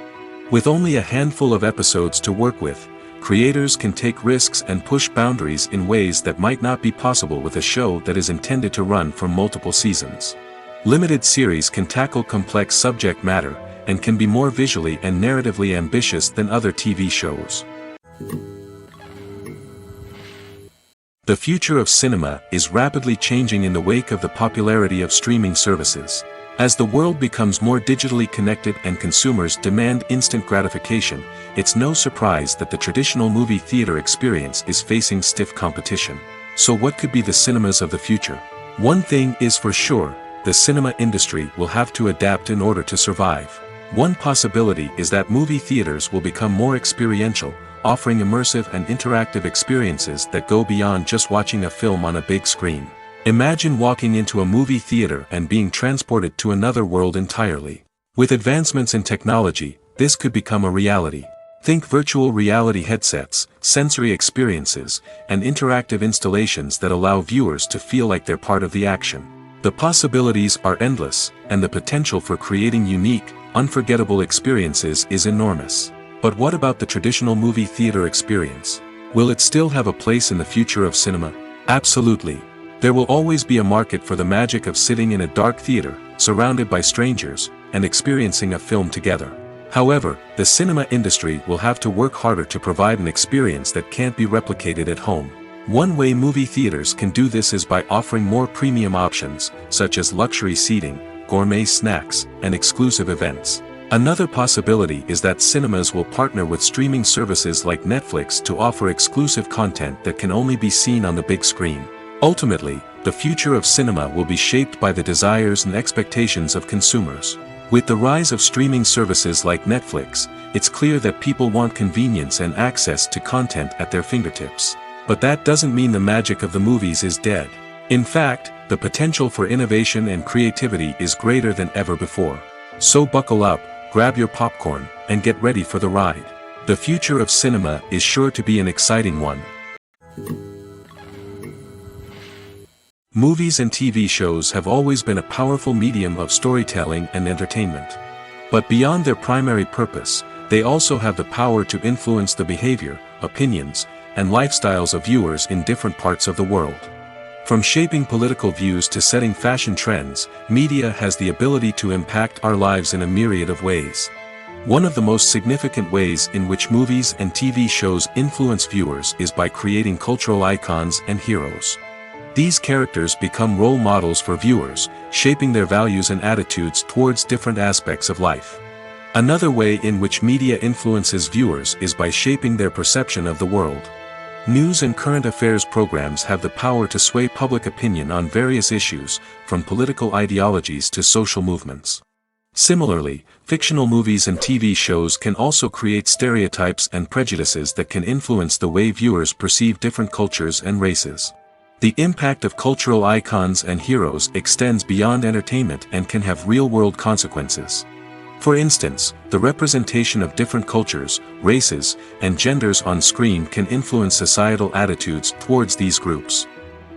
With only a handful of episodes to work with, creators can take risks and push boundaries in ways that might not be possible with a show that is intended to run for multiple seasons. Limited series can tackle complex subject matter, and can be more visually and narratively ambitious than other TV shows. The future of cinema is rapidly changing in the wake of the popularity of streaming services. As the world becomes more digitally connected and consumers demand instant gratification, it's no surprise that the traditional movie theater experience is facing stiff competition. So what could be the cinemas of the future? One thing is for sure, the cinema industry will have to adapt in order to survive. One possibility is that movie theaters will become more experiential, offering immersive and interactive experiences that go beyond just watching a film on a big screen. Imagine walking into a movie theater and being transported to another world entirely. With advancements in technology, this could become a reality. Think virtual reality headsets, sensory experiences, and interactive installations that allow viewers to feel like they're part of the action. The possibilities are endless, and the potential for creating unique, unforgettable experiences is enormous. But what about the traditional movie theater experience? Will it still have a place in the future of cinema? Absolutely. There will always be a market for the magic of sitting in a dark theater, surrounded by strangers, and experiencing a film together. However, the cinema industry will have to work harder to provide an experience that can't be replicated at home. One way movie theaters can do this is by offering more premium options, such as luxury seating, gourmet snacks, and exclusive events. Another possibility is that cinemas will partner with streaming services like Netflix to offer exclusive content that can only be seen on the big screen. Ultimately, the future of cinema will be shaped by the desires and expectations of consumers. With the rise of streaming services like Netflix, it's clear that people want convenience and access to content at their fingertips. But that doesn't mean the magic of the movies is dead. In fact, the potential for innovation and creativity is greater than ever before. So buckle up, grab your popcorn, and get ready for the ride. The future of cinema is sure to be an exciting one. Movies and TV shows have always been a powerful medium of storytelling and entertainment. But beyond their primary purpose, they also have the power to influence the behavior, opinions, and lifestyles of viewers in different parts of the world. From shaping political views to setting fashion trends, media has the ability to impact our lives in a myriad of ways. One of the most significant ways in which movies and TV shows influence viewers is by creating cultural icons and heroes. These characters become role models for viewers, shaping their values and attitudes towards different aspects of life. Another way in which media influences viewers is by shaping their perception of the world. News and current affairs programs have the power to sway public opinion on various issues, from political ideologies to social movements. Similarly, fictional movies and TV shows can also create stereotypes and prejudices that can influence the way viewers perceive different cultures and races. The impact of cultural icons and heroes extends beyond entertainment and can have real-world consequences. For instance, the representation of different cultures, races, and genders on screen can influence societal attitudes towards these groups.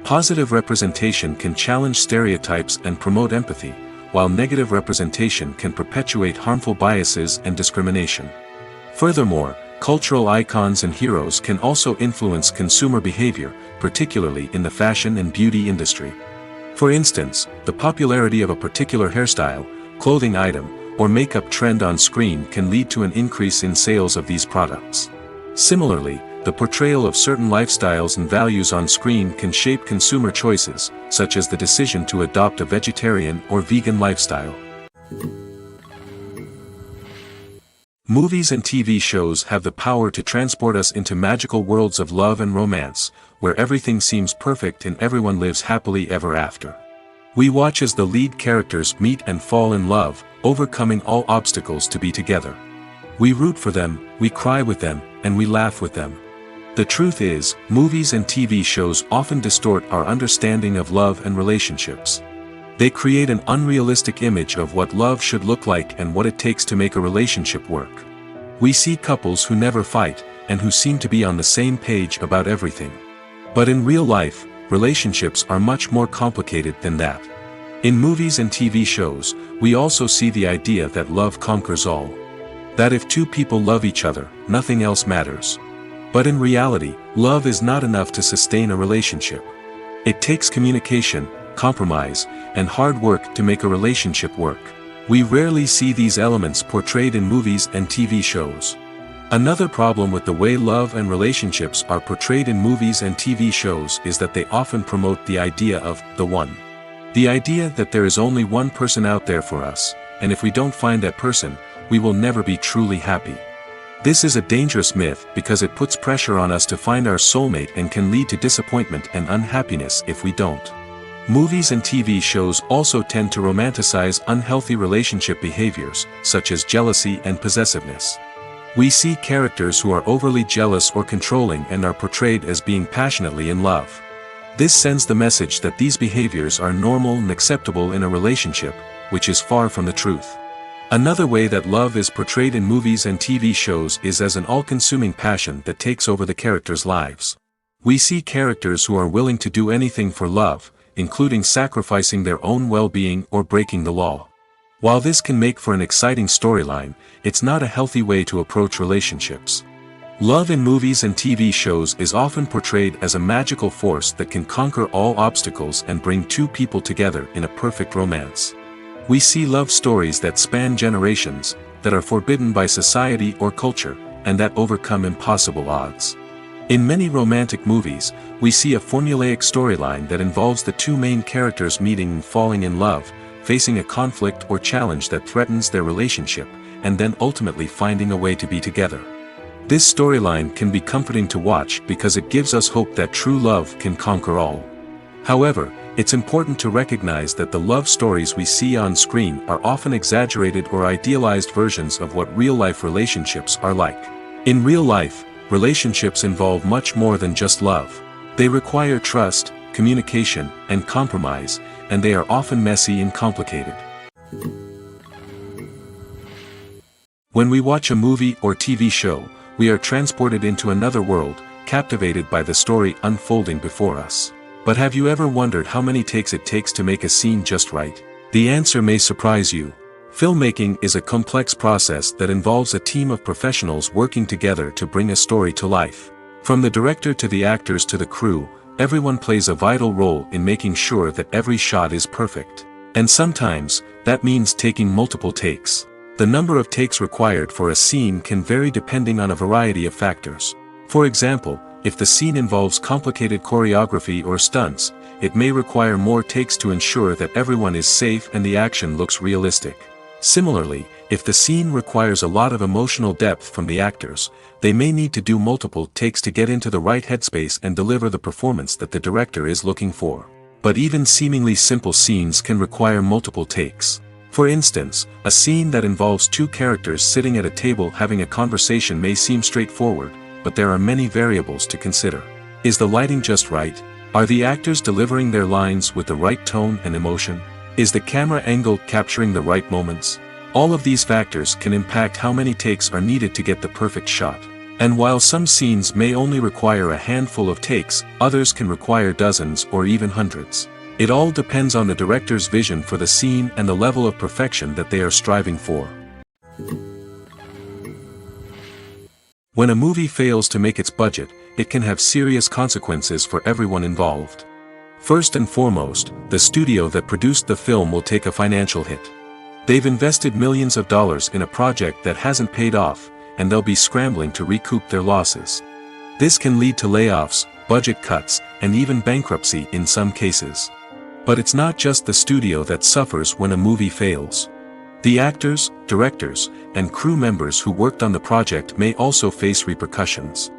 Positive representation can challenge stereotypes and promote empathy, while negative representation can perpetuate harmful biases and discrimination. Furthermore, cultural icons and heroes can also influence consumer behavior, particularly in the fashion and beauty industry. For instance, the popularity of a particular hairstyle, clothing item, or makeup trend on screen can lead to an increase in sales of these products. Similarly, the portrayal of certain lifestyles and values on screen can shape consumer choices, such as the decision to adopt a vegetarian or vegan lifestyle. Movies and TV shows have the power to transport us into magical worlds of love and romance, where everything seems perfect and everyone lives happily ever after. We watch as the lead characters meet and fall in love, overcoming all obstacles to be together. We root for them, we cry with them, and we laugh with them. The truth is, movies and TV shows often distort our understanding of love and relationships. They create an unrealistic image of what love should look like and what it takes to make a relationship work. We see couples who never fight, and who seem to be on the same page about everything. But in real life, relationships are much more complicated than that. In movies and TV shows, we also see the idea that love conquers all. That if two people love each other, nothing else matters. But in reality, love is not enough to sustain a relationship. It takes communication, compromise, and hard work to make a relationship work. We rarely see these elements portrayed in movies and TV shows. Another problem with the way love and relationships are portrayed in movies and TV shows is that they often promote the idea of the one. The idea that there is only one person out there for us, and if we don't find that person, we will never be truly happy. This is a dangerous myth because it puts pressure on us to find our soulmate and can lead to disappointment and unhappiness if we don't. Movies and TV shows also tend to romanticize unhealthy relationship behaviors, such as jealousy and possessiveness. We see characters who are overly jealous or controlling and are portrayed as being passionately in love. This sends the message that these behaviors are normal and acceptable in a relationship, which is far from the truth. Another way that love is portrayed in movies and TV shows is as an all-consuming passion that takes over the characters' lives. We see characters who are willing to do anything for love, including sacrificing their own well-being or breaking the law. While this can make for an exciting storyline, it's not a healthy way to approach relationships. Love in movies and TV shows is often portrayed as a magical force that can conquer all obstacles and bring two people together in a perfect romance. We see love stories that span generations, that are forbidden by society or culture, and that overcome impossible odds. In many romantic movies, we see a formulaic storyline that involves the two main characters meeting and falling in love, facing a conflict or challenge that threatens their relationship, and then ultimately finding a way to be together. This storyline can be comforting to watch because it gives us hope that true love can conquer all. However, it's important to recognize that the love stories we see on screen are often exaggerated or idealized versions of what real-life relationships are like. In real life, relationships involve much more than just love. They require trust, communication, and compromise, and they are often messy and complicated. When we watch a movie or TV show, we are transported into another world, captivated by the story unfolding before us. But have you ever wondered how many takes it takes to make a scene just right? The answer may surprise you. Filmmaking is a complex process that involves a team of professionals working together to bring a story to life. From the director to the actors to the crew, everyone plays a vital role in making sure that every shot is perfect. And sometimes, that means taking multiple takes. The number of takes required for a scene can vary depending on a variety of factors. For example, if the scene involves complicated choreography or stunts, it may require more takes to ensure that everyone is safe and the action looks realistic. Similarly, if the scene requires a lot of emotional depth from the actors, they may need to do multiple takes to get into the right headspace and deliver the performance that the director is looking for. But even seemingly simple scenes can require multiple takes. For instance, a scene that involves two characters sitting at a table having a conversation may seem straightforward, but there are many variables to consider. Is the lighting just right? Are the actors delivering their lines with the right tone and emotion? Is the camera angle capturing the right moments? All of these factors can impact how many takes are needed to get the perfect shot. And while some scenes may only require a handful of takes, others can require dozens or even hundreds. It all depends on the director's vision for the scene and the level of perfection that they are striving for. When a movie fails to make its budget, it can have serious consequences for everyone involved. First and foremost, the studio that produced the film will take a financial hit. They've invested millions of dollars in a project that hasn't paid off, and they'll be scrambling to recoup their losses. This can lead to layoffs, budget cuts, and even bankruptcy in some cases. But it's not just the studio that suffers when a movie fails. The actors, directors, and crew members who worked on the project may also face repercussions.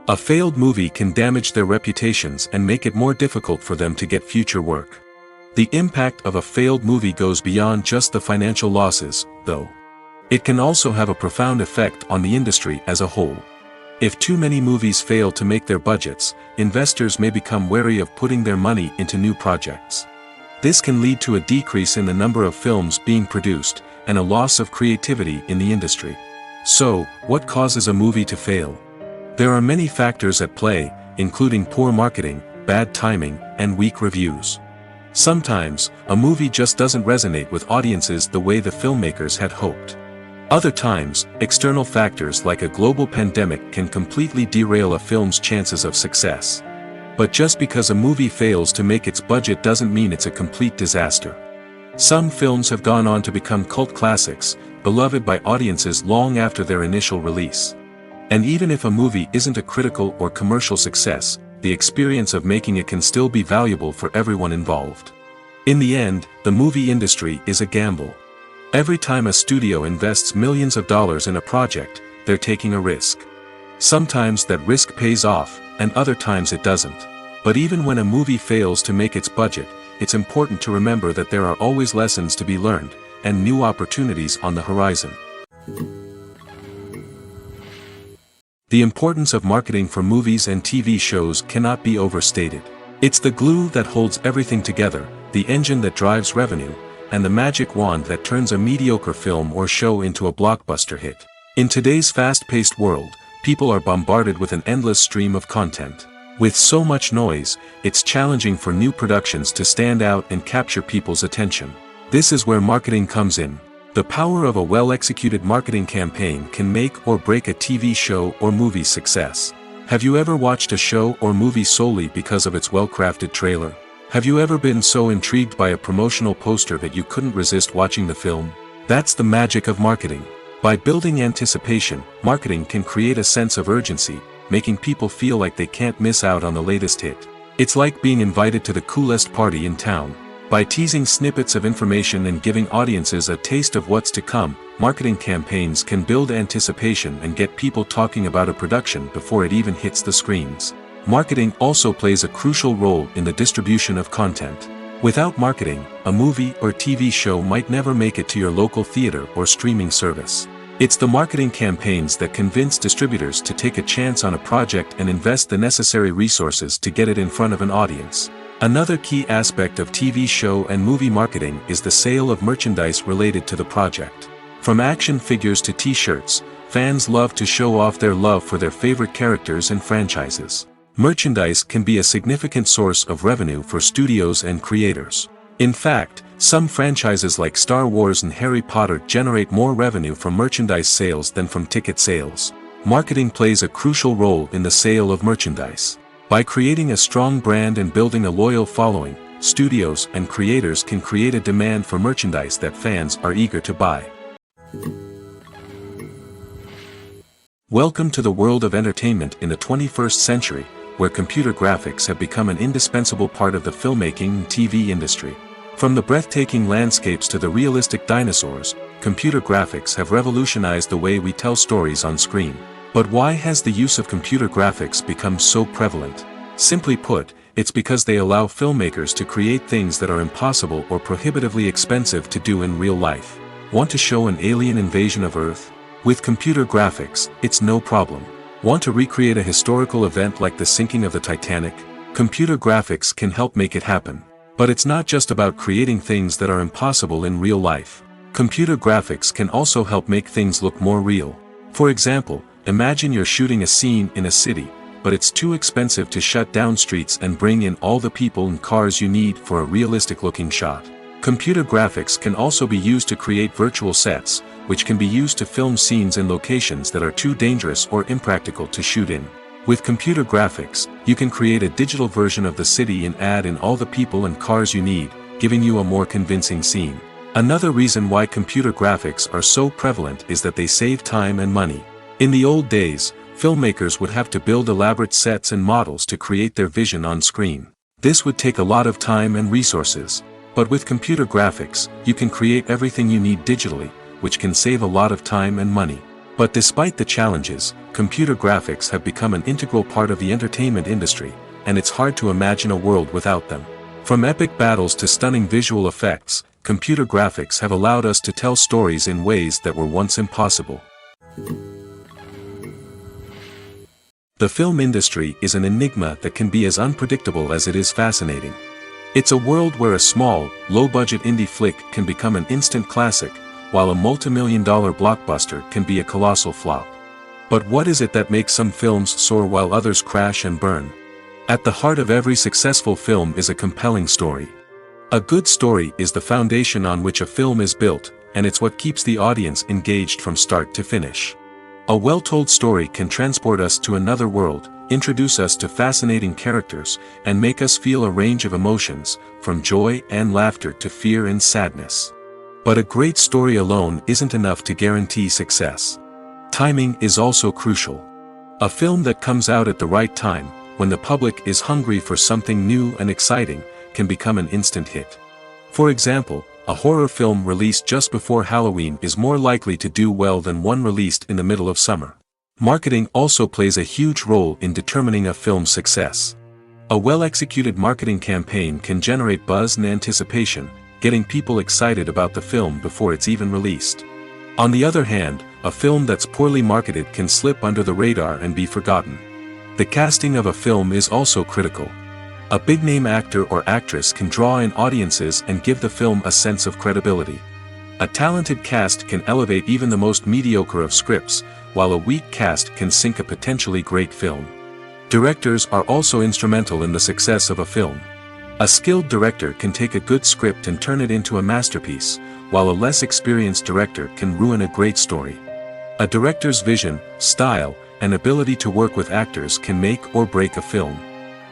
A failed movie can damage their reputations and make it more difficult for them to get future work. The impact of a failed movie goes beyond just the financial losses, though. It can also have a profound effect on the industry as a whole. If too many movies fail to make their budgets, investors may become wary of putting their money into new projects. This can lead to a decrease in the number of films being produced, and a loss of creativity in the industry. So, what causes a movie to fail? There are many factors at play, including poor marketing, bad timing, and weak reviews. Sometimes, a movie just doesn't resonate with audiences the way the filmmakers had hoped. Other times, external factors like a global pandemic can completely derail a film's chances of success. But just because a movie fails to make its budget doesn't mean it's a complete disaster. Some films have gone on to become cult classics, beloved by audiences long after their initial release. And even if a movie isn't a critical or commercial success, the experience of making it can still be valuable for everyone involved. In the end, the movie industry is a gamble. Every time a studio invests millions of dollars in a project, they're taking a risk. Sometimes that risk pays off, and other times it doesn't. But even when a movie fails to make its budget, it's important to remember that there are always lessons to be learned, and new opportunities on the horizon. The importance of marketing for movies and TV shows cannot be overstated. It's the glue that holds everything together, the engine that drives revenue, and the magic wand that turns a mediocre film or show into a blockbuster hit. In today's fast-paced world, people are bombarded with an endless stream of content. With so much noise, it's challenging for new productions to stand out and capture people's attention. This is where marketing comes in. The power of a well-executed marketing campaign can make or break a TV show or movie's success. Have you ever watched a show or movie solely because of its well-crafted trailer? Have you ever been so intrigued by a promotional poster that you couldn't resist watching the film? That's the magic of marketing. By building anticipation, marketing can create a sense of urgency, making people feel like they can't miss out on the latest hit. It's like being invited to the coolest party in town. By teasing snippets of information and giving audiences a taste of what's to come, marketing campaigns can build anticipation and get people talking about a production before it even hits the screens. Marketing also plays a crucial role in the distribution of content. Without marketing, a movie or TV show might never make it to your local theater or streaming service. It's the marketing campaigns that convince distributors to take a chance on a project and invest the necessary resources to get it in front of an audience. Another key aspect of TV show and movie marketing is the sale of merchandise related to the project. From action figures to t-shirts, fans love to show off their love for their favorite characters and franchises. Merchandise can be a significant source of revenue for studios and creators. In fact, some franchises like Star Wars and Harry Potter generate more revenue from merchandise sales than from ticket sales. Marketing plays a crucial role in the sale of merchandise. By creating a strong brand and building a loyal following, studios and creators can create a demand for merchandise that fans are eager to buy. Welcome to the world of entertainment in the 21st century, where computer graphics have become an indispensable part of the filmmaking and TV industry. From the breathtaking landscapes to the realistic dinosaurs, computer graphics have revolutionized the way we tell stories on screen. But why has the use of computer graphics become so prevalent? Simply put, it's because they allow filmmakers to create things that are impossible or prohibitively expensive to do in real life. Want to show an alien invasion of Earth? With computer graphics, it's no problem. Want to recreate a historical event like the sinking of the Titanic? Computer graphics can help make it happen. But it's not just about creating things that are impossible in real life. Computer graphics can also help make things look more real. For example, imagine you're shooting a scene in a city, but it's too expensive to shut down streets and bring in all the people and cars you need for a realistic-looking shot. Computer graphics can also be used to create virtual sets, which can be used to film scenes in locations that are too dangerous or impractical to shoot in. With computer graphics, you can create a digital version of the city and add in all the people and cars you need, giving you a more convincing scene. Another reason why computer graphics are so prevalent is that they save time and money. In the old days, filmmakers would have to build elaborate sets and models to create their vision on screen. This would take a lot of time and resources. But with computer graphics, you can create everything you need digitally, which can save a lot of time and money. But despite the challenges, computer graphics have become an integral part of the entertainment industry, and it's hard to imagine a world without them. From epic battles to stunning visual effects, computer graphics have allowed us to tell stories in ways that were once impossible. The film industry is an enigma that can be as unpredictable as it is fascinating. It's a world where a small, low-budget indie flick can become an instant classic, while a multi-million-dollar blockbuster can be a colossal flop. But what is it that makes some films soar while others crash and burn? At the heart of every successful film is a compelling story. A good story is the foundation on which a film is built, and it's what keeps the audience engaged from start to finish. A well-told story can transport us to another world, introduce us to fascinating characters, and make us feel a range of emotions, from joy and laughter to fear and sadness. But a great story alone isn't enough to guarantee success. Timing is also crucial. A film that comes out at the right time, when the public is hungry for something new and exciting, can become an instant hit. For example, a horror film released just before Halloween is more likely to do well than one released in the middle of summer. Marketing also plays a huge role in determining a film's success. A well-executed marketing campaign can generate buzz and anticipation, getting people excited about the film before it's even released. On the other hand, a film that's poorly marketed can slip under the radar and be forgotten. The casting of a film is also critical. A big-name actor or actress can draw in audiences and give the film a sense of credibility. A talented cast can elevate even the most mediocre of scripts, while a weak cast can sink a potentially great film. Directors are also instrumental in the success of a film. A skilled director can take a good script and turn it into a masterpiece, while a less experienced director can ruin a great story. A director's vision, style, and ability to work with actors can make or break a film.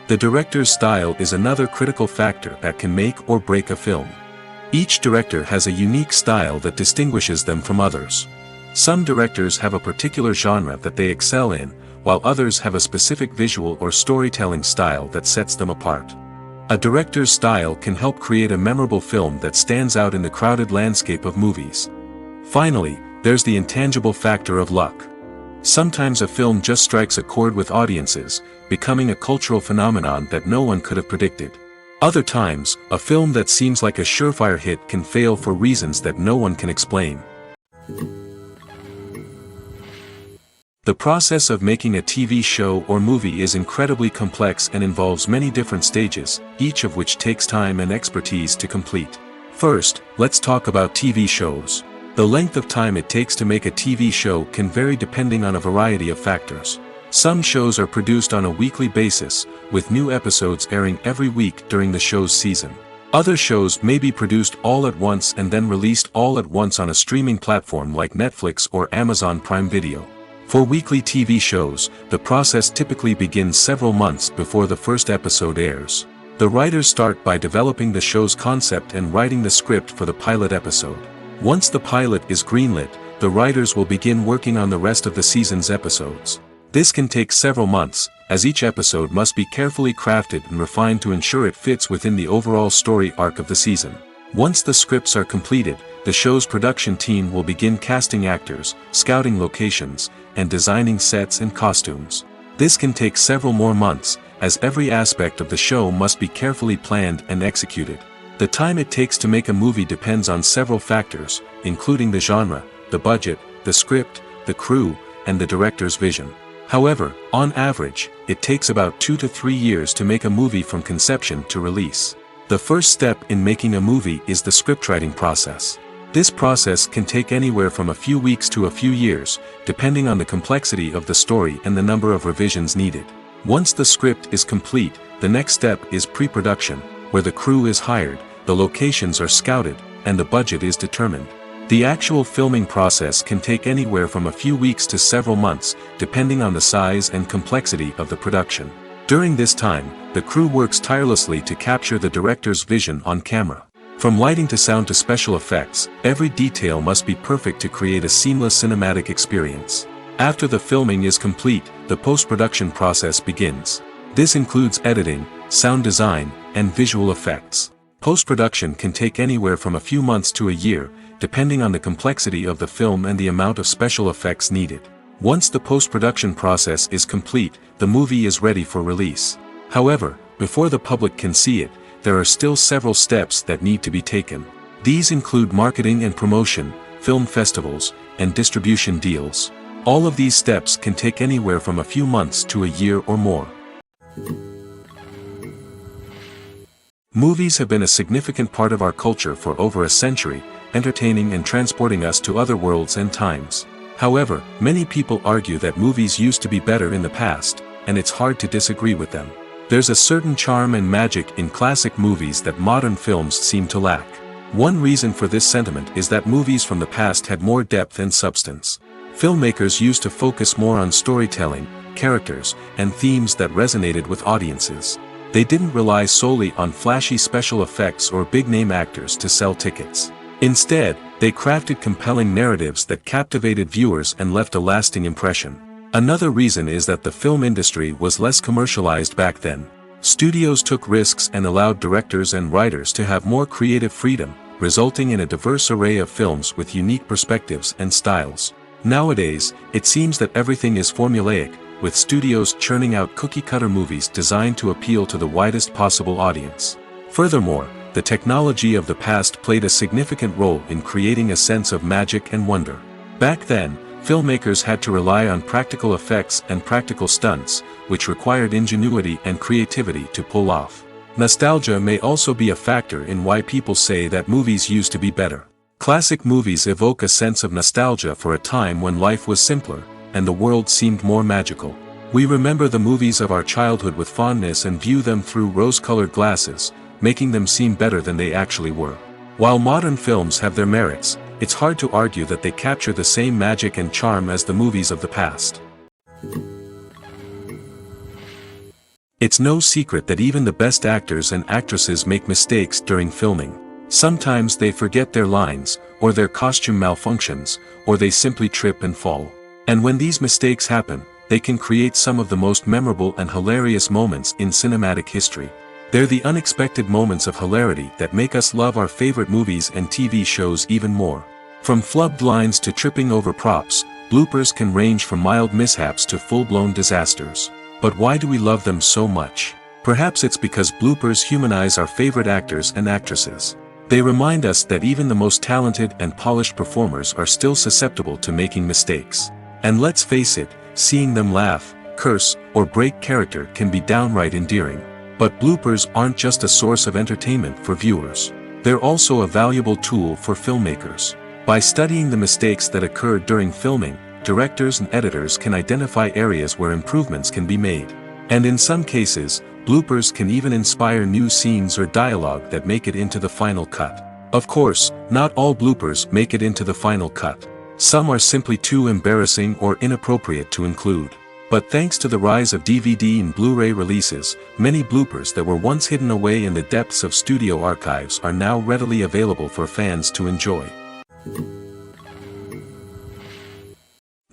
The director's style is another critical factor that can make or break a film. Each director has a unique style that distinguishes them from others. Some directors have a particular genre that they excel in, while others have a specific visual or storytelling style that sets them apart. A director's style can help create a memorable film that stands out in the crowded landscape of movies. Finally, there's the intangible factor of luck. Sometimes a film just strikes a chord with audiences, becoming a cultural phenomenon that no one could have predicted. Other times, a film that seems like a surefire hit can fail for reasons that no one can explain. The process of making a TV show or movie is incredibly complex and involves many different stages, each of which takes time and expertise to complete. First, let's talk about TV shows. The length of time it takes to make a TV show can vary depending on a variety of factors. Some shows are produced on a weekly basis, with new episodes airing every week during the show's season. Other shows may be produced all at once and then released all at once on a streaming platform like Netflix or Amazon Prime Video. For weekly TV shows, the process typically begins several months before the first episode airs. The writers start by developing the show's concept and writing the script for the pilot episode. Once the pilot is greenlit, the writers will begin working on the rest of the season's episodes. This can take several months, as each episode must be carefully crafted and refined to ensure it fits within the overall story arc of the season. Once the scripts are completed, the show's production team will begin casting actors, scouting locations, and designing sets and costumes. This can take several more months, as every aspect of the show must be carefully planned and executed. The time it takes to make a movie depends on several factors, including the genre, the budget, the script, the crew, and the director's vision. However, on average, it takes about 2 to 3 years to make a movie from conception to release. The first step in making a movie is the scriptwriting process. This process can take anywhere from a few weeks to a few years, depending on the complexity of the story and the number of revisions needed. Once the script is complete, the next step is pre-production, where the crew is hired, the locations are scouted, and the budget is determined. The actual filming process can take anywhere from a few weeks to several months, depending on the size and complexity of the production. During this time, the crew works tirelessly to capture the director's vision on camera. From lighting to sound to special effects, every detail must be perfect to create a seamless cinematic experience. After the filming is complete, the post-production process begins. This includes editing, sound design, and visual effects. Post-production can take anywhere from a few months to a year, depending on the complexity of the film and the amount of special effects needed. Once the post-production process is complete, the movie is ready for release. However, before the public can see it, there are still several steps that need to be taken. These include marketing and promotion, film festivals, and distribution deals. All of these steps can take anywhere from a few months to a year or more. Movies have been a significant part of our culture for over a century, entertaining and transporting us to other worlds and times. However, many people argue that movies used to be better in the past, and it's hard to disagree with them. There's a certain charm and magic in classic movies that modern films seem to lack. One reason for this sentiment is that movies from the past had more depth and substance. Filmmakers used to focus more on storytelling, characters, and themes that resonated with audiences. They didn't rely solely on flashy special effects or big-name actors to sell tickets. Instead, they crafted compelling narratives that captivated viewers and left a lasting impression. Another reason is that the film industry was less commercialized back then. Studios took risks and allowed directors and writers to have more creative freedom, resulting in a diverse array of films with unique perspectives and styles. Nowadays, it seems that everything is formulaic, with studios churning out cookie-cutter movies designed to appeal to the widest possible audience. Furthermore, the technology of the past played a significant role in creating a sense of magic and wonder. Back then, filmmakers had to rely on practical effects and practical stunts, which required ingenuity and creativity to pull off. Nostalgia may also be a factor in why people say that movies used to be better. Classic movies evoke a sense of nostalgia for a time when life was simpler, and the world seemed more magical. We remember the movies of our childhood with fondness and view them through rose-colored glasses, making them seem better than they actually were. While modern films have their merits, it's hard to argue that they capture the same magic and charm as the movies of the past. It's no secret that even the best actors and actresses make mistakes during filming. Sometimes they forget their lines, or their costume malfunctions, or they simply trip and fall. And when these mistakes happen, they can create some of the most memorable and hilarious moments in cinematic history. They're the unexpected moments of hilarity that make us love our favorite movies and TV shows even more. From flubbed lines to tripping over props, bloopers can range from mild mishaps to full-blown disasters. But why do we love them so much? Perhaps it's because bloopers humanize our favorite actors and actresses. They remind us that even the most talented and polished performers are still susceptible to making mistakes. And let's face it, seeing them laugh, curse, or break character can be downright endearing. But bloopers aren't just a source of entertainment for viewers. They're also a valuable tool for filmmakers. By studying the mistakes that occurred during filming, directors and editors can identify areas where improvements can be made. And in some cases, bloopers can even inspire new scenes or dialogue that make it into the final cut. Of course, not all bloopers make it into the final cut. Some are simply too embarrassing or inappropriate to include. But thanks to the rise of DVD and Blu-ray releases, many bloopers that were once hidden away in the depths of studio archives are now readily available for fans to enjoy.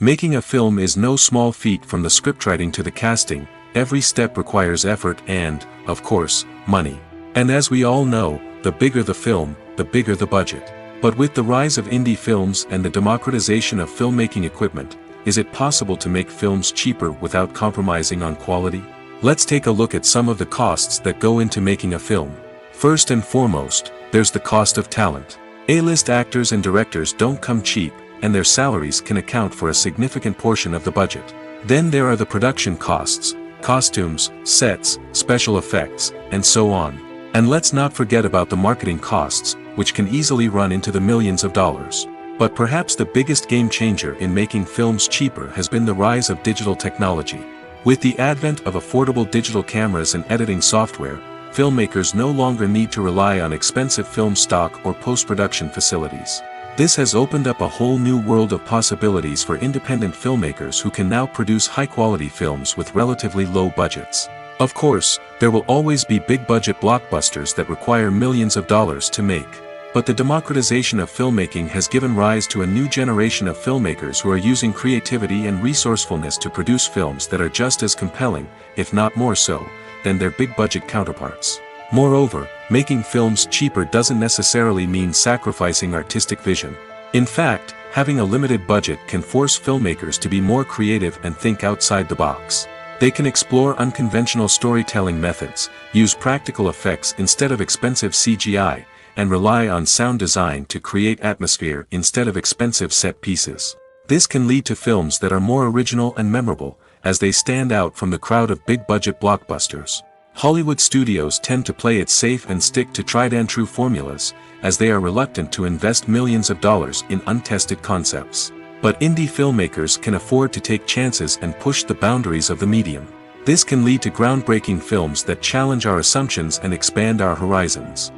Making a film is no small feat. From the scriptwriting to the casting, every step requires effort and, of course, money. And as we all know, the bigger the film, the bigger the budget. But with the rise of indie films and the democratization of filmmaking equipment, is it possible to make films cheaper without compromising on quality? Let's take a look at some of the costs that go into making a film. First and foremost, there's the cost of talent. A-list actors and directors don't come cheap, and their salaries can account for a significant portion of the budget. Then there are the production costs, costumes, sets, special effects, and so on. And let's not forget about the marketing costs, which can easily run into the millions of dollars. But perhaps the biggest game changer in making films cheaper has been the rise of digital technology. With the advent of affordable digital cameras and editing software, filmmakers no longer need to rely on expensive film stock or post-production facilities. This has opened up a whole new world of possibilities for independent filmmakers who can now produce high-quality films with relatively low budgets. Of course, there will always be big-budget blockbusters that require millions of dollars to make. But the democratization of filmmaking has given rise to a new generation of filmmakers who are using creativity and resourcefulness to produce films that are just as compelling, if not more so, than their big-budget counterparts. Moreover, Making films cheaper doesn't necessarily mean sacrificing artistic vision. In fact, having a limited budget can force filmmakers to be more creative and think outside the box. They can explore unconventional storytelling methods, use practical effects instead of expensive CGI, and rely on sound design to create atmosphere instead of expensive set pieces. This can lead to films that are more original and memorable, as they stand out from the crowd of big-budget blockbusters. Hollywood studios tend to play it safe and stick to tried-and-true formulas, as they are reluctant to invest millions of dollars in untested concepts. But indie filmmakers can afford to take chances and push the boundaries of the medium. This can lead to groundbreaking films that challenge our assumptions and expand our horizons.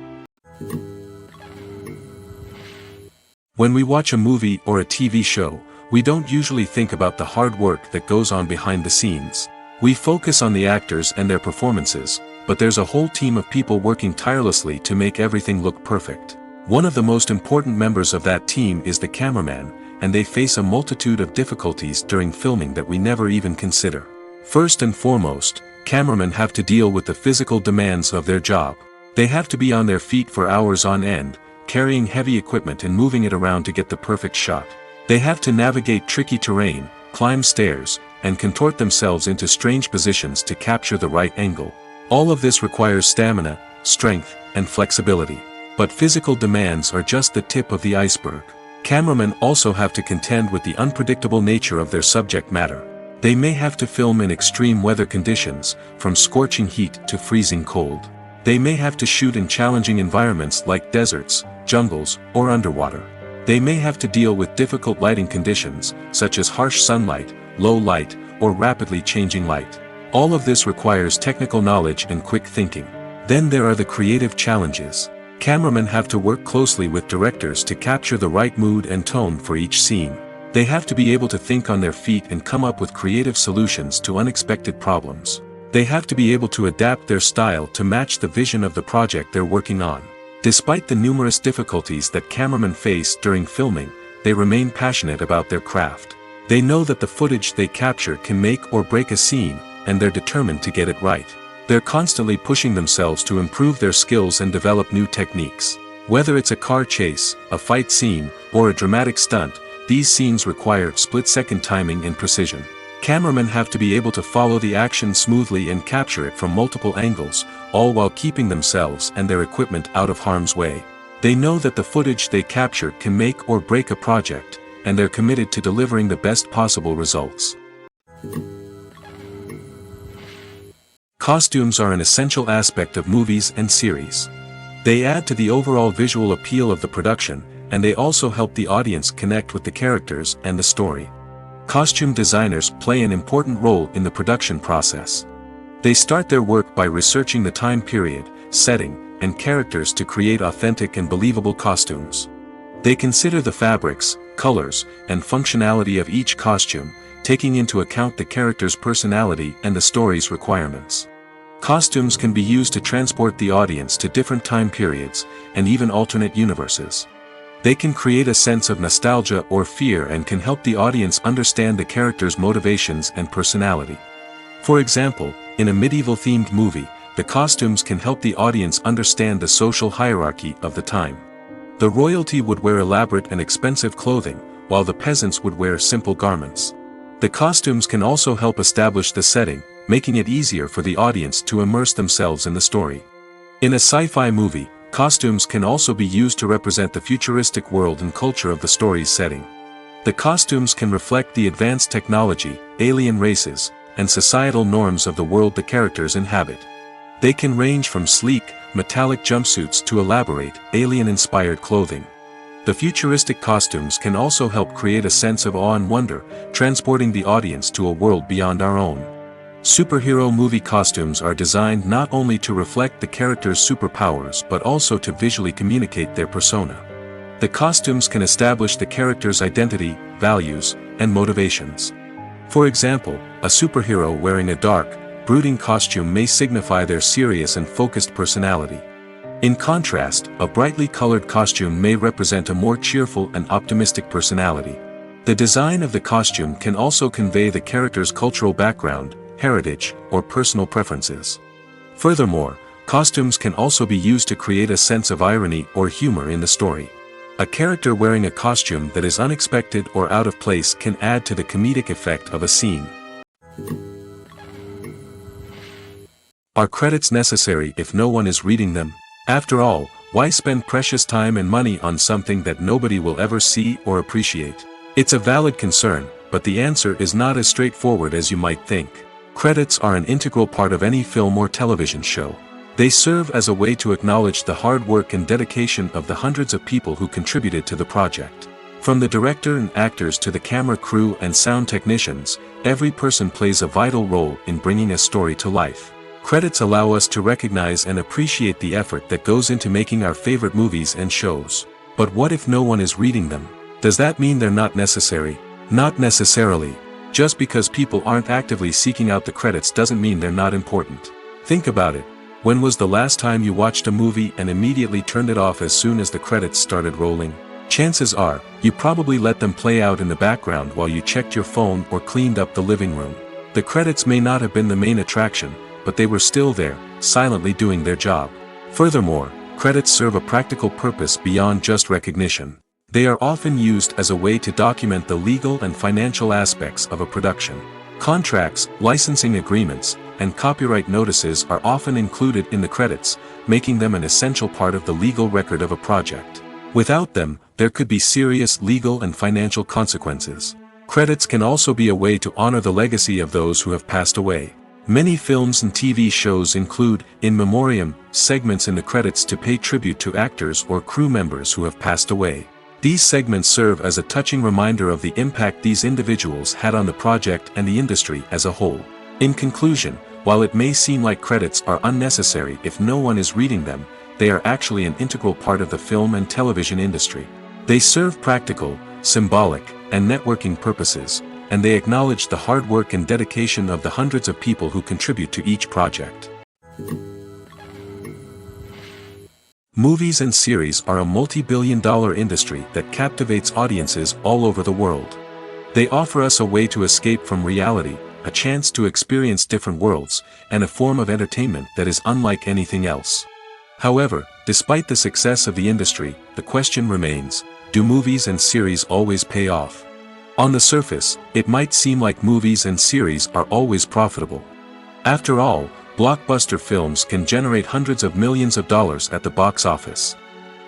When we watch a movie or a TV show, we don't usually think about the hard work that goes on behind the scenes. We focus on the actors and their performances, but there's a whole team of people working tirelessly to make everything look perfect. One of the most important members of that team is the cameraman, and they face a multitude of difficulties during filming that we never even consider. First and foremost, cameramen have to deal with the physical demands of their job. They have to be on their feet for hours on end, carrying heavy equipment and moving it around to get the perfect shot. They have to navigate tricky terrain, climb stairs, and contort themselves into strange positions to capture the right angle. All of this requires stamina, strength, and flexibility. But physical demands are just the tip of the iceberg. Cameramen also have to contend with the unpredictable nature of their subject matter. They may have to film in extreme weather conditions, from scorching heat to freezing cold. They may have to shoot in challenging environments like deserts, jungles, or underwater. They may have to deal with difficult lighting conditions, such as harsh sunlight, low light, or rapidly changing light. All of this requires technical knowledge and quick thinking. Then there are the creative challenges. Cameramen have to work closely with directors to capture the right mood and tone for each scene. They have to be able to think on their feet and come up with creative solutions to unexpected problems. They have to be able to adapt their style to match the vision of the project they're working on. Despite the numerous difficulties that cameramen face during filming, they remain passionate about their craft. They know that the footage they capture can make or break a scene, and they're determined to get it right. They're constantly pushing themselves to improve their skills and develop new techniques. Whether it's a car chase, a fight scene, or a dramatic stunt, these scenes require split-second timing and precision. Cameramen have to be able to follow the action smoothly and capture it from multiple angles, all while keeping themselves and their equipment out of harm's way. They know that the footage they capture can make or break a project, and they're committed to delivering the best possible results. Costumes are an essential aspect of movies and series. They add to the overall visual appeal of the production, and they also help the audience connect with the characters and the story. Costume designers play an important role in the production process. They start their work by researching the time period, setting, and characters to create authentic and believable costumes. They consider the fabrics, colors, and functionality of each costume, taking into account the character's personality and the story's requirements. Costumes can be used to transport the audience to different time periods, and even alternate universes. They can create a sense of nostalgia or fear and can help the audience understand the character's motivations and personality. For example, in a medieval-themed movie, the costumes can help the audience understand the social hierarchy of the time. The royalty would wear elaborate and expensive clothing, while the peasants would wear simple garments. The costumes can also help establish the setting, making it easier for the audience to immerse themselves in the story. In a sci-fi movie, costumes can also be used to represent the futuristic world and culture of the story's setting. The costumes can reflect the advanced technology, alien races, and societal norms of the world the characters inhabit. They can range from sleek, metallic jumpsuits to elaborate, alien-inspired clothing. The futuristic costumes can also help create a sense of awe and wonder, transporting the audience to a world beyond our own. Superhero movie costumes are designed not only to reflect the character's superpowers but also to visually communicate their persona. The costumes can establish the character's identity, values, and motivations. For example, a superhero wearing a dark, brooding costume may signify their serious and focused personality. In contrast, a brightly colored costume may represent a more cheerful and optimistic personality. The design of the costume can also convey the character's cultural background, heritage, or personal preferences. Furthermore, Costumes can also be used to create a sense of irony or humor in the story. A character wearing a costume that is unexpected or out of place can add to the comedic effect of a scene. Are credits necessary if no one is reading them? After all, why spend precious time and money on something that nobody will ever see or appreciate? It's a valid concern, but the answer is not as straightforward as you might think. Credits are an integral part of any film or television show. They serve as a way to acknowledge the hard work and dedication of the hundreds of people who contributed to the project. From the director and actors to the camera crew and sound technicians, every person plays a vital role in bringing a story to life. Credits allow us to recognize and appreciate the effort that goes into making our favorite movies and shows. But what if no one is reading them? Does that mean they're not necessary? Not necessarily. Just because people aren't actively seeking out the credits doesn't mean they're not important. Think about it. When was the last time you watched a movie and immediately turned it off as soon as the credits started rolling? Chances are, you probably let them play out in the background while you checked your phone or cleaned up the living room. The credits may not have been the main attraction, but they were still there, silently doing their job. Furthermore, credits serve a practical purpose beyond just recognition. They are often used as a way to document the legal and financial aspects of a production. Contracts, licensing agreements, and copyright notices are often included in the credits, making them an essential part of the legal record of a project. Without them, there could be serious legal and financial consequences. Credits can also be a way to honor the legacy of those who have passed away. Many films and TV shows include, in memoriam, segments in the credits to pay tribute to actors or crew members who have passed away. These segments serve as a touching reminder of the impact these individuals had on the project and the industry as a whole. In conclusion, while it may seem like credits are unnecessary if no one is reading them, they are actually an integral part of the film and television industry. They serve practical, symbolic, and networking purposes, and they acknowledge the hard work and dedication of the hundreds of people who contribute to each project. Movies and series are a multi-billion-dollar industry that captivates audiences all over the world. They offer us a way to escape from reality, a chance to experience different worlds, and a form of entertainment that is unlike anything else. However, despite the success of the industry, the question remains, do movies and series always pay off? On the surface, it might seem like movies and series are always profitable. After all, blockbuster films can generate hundreds of millions of dollars at the box office.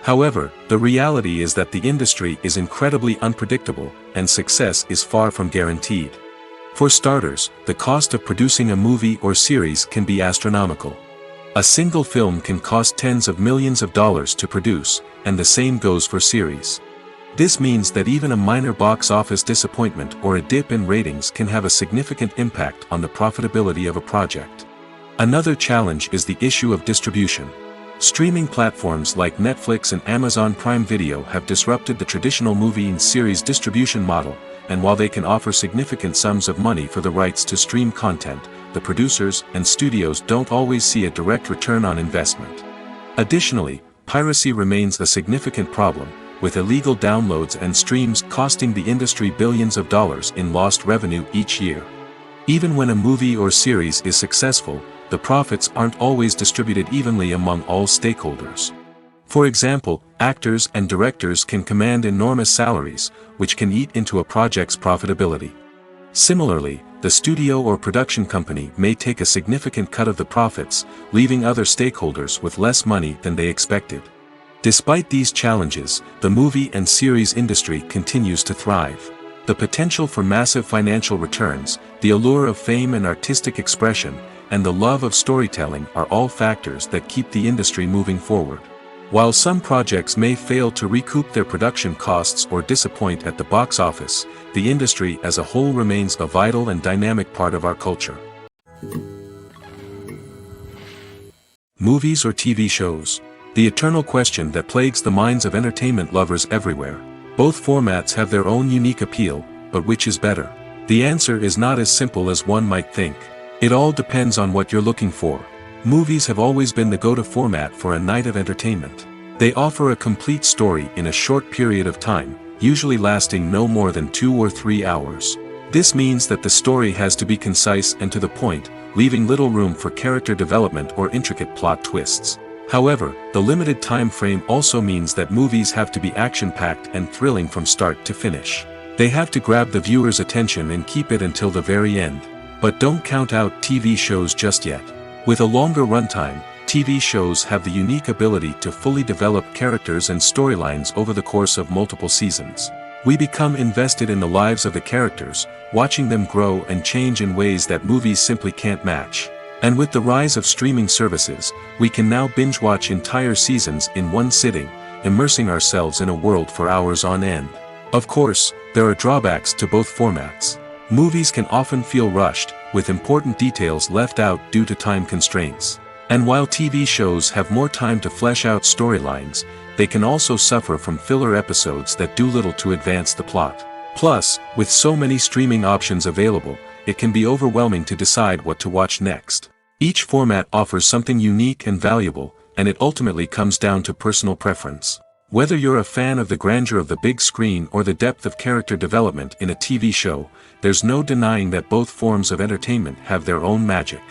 However, the reality is that the industry is incredibly unpredictable, and success is far from guaranteed. For starters, the cost of producing a movie or series can be astronomical. A single film can cost tens of millions of dollars to produce, and the same goes for series. This means that even a minor box office disappointment or a dip in ratings can have a significant impact on the profitability of a project. Another challenge is the issue of distribution. Streaming platforms like Netflix and Amazon Prime Video have disrupted the traditional movie and series distribution model, and while they can offer significant sums of money for the rights to stream content, the producers and studios don't always see a direct return on investment. Additionally, piracy remains a significant problem, with illegal downloads and streams costing the industry billions of dollars in lost revenue each year. Even when a movie or series is successful, the profits aren't always distributed evenly among all stakeholders. For example, actors and directors can command enormous salaries, which can eat into a project's profitability. Similarly, the studio or production company may take a significant cut of the profits, leaving other stakeholders with less money than they expected. Despite these challenges, the movie and series industry continues to thrive. The potential for massive financial returns, the allure of fame and artistic expression, and the love of storytelling are all factors that keep the industry moving forward. While some projects may fail to recoup their production costs or disappoint at the box office, the industry as a whole remains a vital and dynamic part of our culture. Movies or TV shows? The eternal question that plagues the minds of entertainment lovers everywhere. Both formats have their own unique appeal, but which is better? The answer is not as simple as one might think. It all depends on what you're looking for. Movies have always been the go-to format for a night of entertainment. They offer a complete story in a short period of time, usually lasting no more than 2 or 3 hours. This means that the story has to be concise and to the point, leaving little room for character development or intricate plot twists. However, the limited time frame also means that movies have to be action-packed and thrilling from start to finish. They have to grab the viewer's attention and keep it until the very end. But don't count out TV shows just yet. With a longer runtime, TV shows have the unique ability to fully develop characters and storylines over the course of multiple seasons. We become invested in the lives of the characters, watching them grow and change in ways that movies simply can't match. And with the rise of streaming services, we can now binge-watch entire seasons in one sitting, immersing ourselves in a world for hours on end. Of course, there are drawbacks to both formats. Movies can often feel rushed, with important details left out due to time constraints. And while TV shows have more time to flesh out storylines, they can also suffer from filler episodes that do little to advance the plot. Plus, with so many streaming options available, it can be overwhelming to decide what to watch next. Each format offers something unique and valuable, and it ultimately comes down to personal preference. Whether you're a fan of the grandeur of the big screen or the depth of character development in a TV show, there's no denying that both forms of entertainment have their own magic.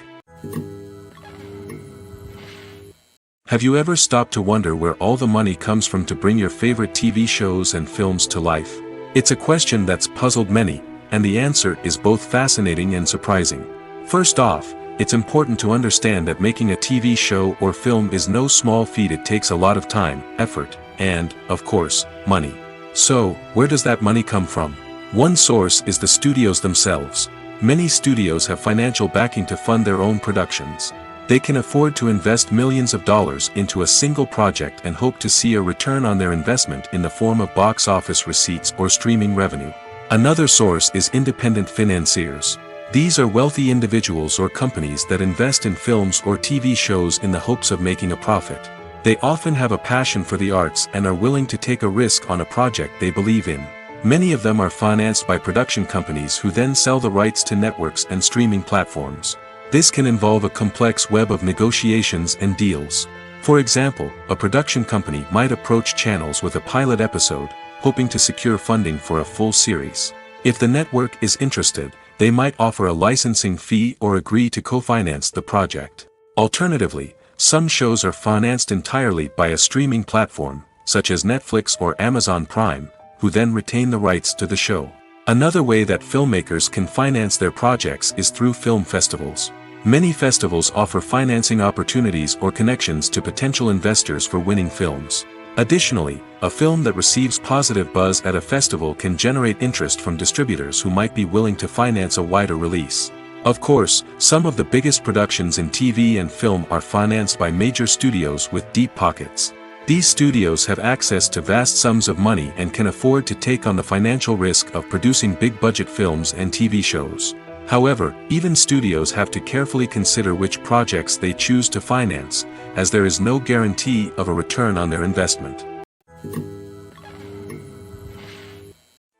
Have you ever stopped to wonder where all the money comes from to bring your favorite TV shows and films to life? It's a question that's puzzled many, and the answer is both fascinating and surprising. First off, it's important to understand that making a TV show or film is no small feat. It takes a lot of time, effort, and, of course, money. So, where does that money come from? One source is the studios themselves. Many studios have financial backing to fund their own productions. They can afford to invest millions of dollars into a single project and hope to see a return on their investment in the form of box office receipts or streaming revenue. Another source is independent financiers. These are wealthy individuals or companies that invest in films or TV shows in the hopes of making a profit. They often have a passion for the arts and are willing to take a risk on a project they believe in. Many of them are financed by production companies who then sell the rights to networks and streaming platforms. This can involve a complex web of negotiations and deals. For example, a production company might approach channels with a pilot episode, hoping to secure funding for a full series. If the network is interested, they might offer a licensing fee or agree to co-finance the project. Alternatively, some shows are financed entirely by a streaming platform, such as Netflix or Amazon Prime, who then retain the rights to the show. Another way that filmmakers can finance their projects is through film festivals. Many festivals offer financing opportunities or connections to potential investors for winning films. Additionally, a film that receives positive buzz at a festival can generate interest from distributors who might be willing to finance a wider release. Of course, some of the biggest productions in TV and film are financed by major studios with deep pockets. These studios have access to vast sums of money and can afford to take on the financial risk of producing big-budget films and TV shows. However, even studios have to carefully consider which projects they choose to finance, as there is no guarantee of a return on their investment.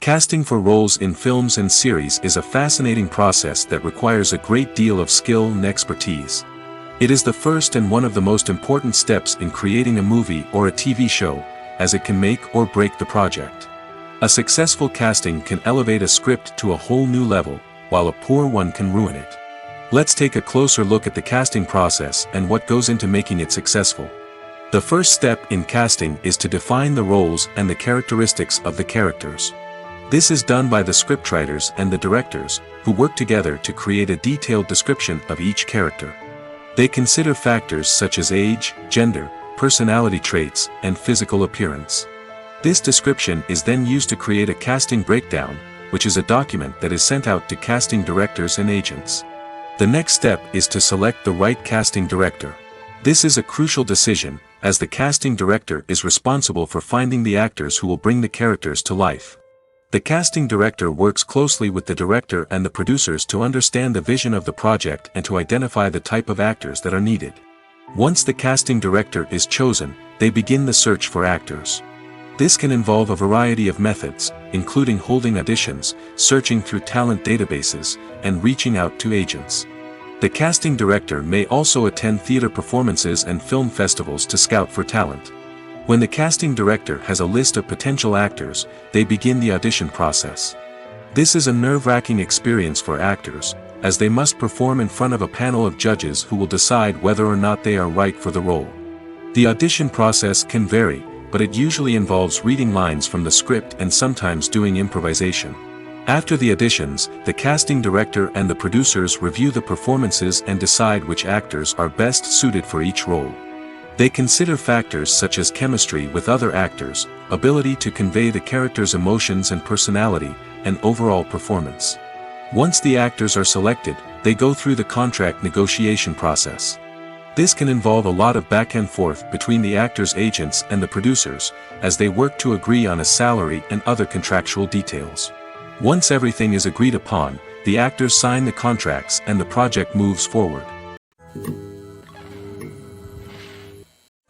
Casting for roles in films and series is a fascinating process that requires a great deal of skill and expertise. It is the first and one of the most important steps in creating a movie or a TV show, as it can make or break the project. A successful casting can elevate a script to a whole new level, while a poor one can ruin it. Let's take a closer look at the casting process and what goes into making it successful. The first step in casting is to define the roles and the characteristics of the characters. This is done by the scriptwriters and the directors, who work together to create a detailed description of each character. They consider factors such as age, gender, personality traits, and physical appearance. This description is then used to create a casting breakdown, which is a document that is sent out to casting directors and agents. The next step is to select the right casting director. This is a crucial decision, as the casting director is responsible for finding the actors who will bring the characters to life. The casting director works closely with the director and the producers to understand the vision of the project and to identify the type of actors that are needed. Once the casting director is chosen, they begin the search for actors. This can involve a variety of methods, including holding auditions, searching through talent databases, and reaching out to agents. The casting director may also attend theater performances and film festivals to scout for talent. When the casting director has a list of potential actors, they begin the audition process. This is a nerve-wracking experience for actors, as they must perform in front of a panel of judges who will decide whether or not they are right for the role. The audition process can vary, but it usually involves reading lines from the script and sometimes doing improvisation. After the auditions, the casting director and the producers review the performances and decide which actors are best suited for each role. They consider factors such as chemistry with other actors, ability to convey the character's emotions and personality, and overall performance. Once the actors are selected, they go through the contract negotiation process. This can involve a lot of back and forth between the actors' agents and the producers, as they work to agree on a salary and other contractual details. Once everything is agreed upon, the actors sign the contracts and the project moves forward.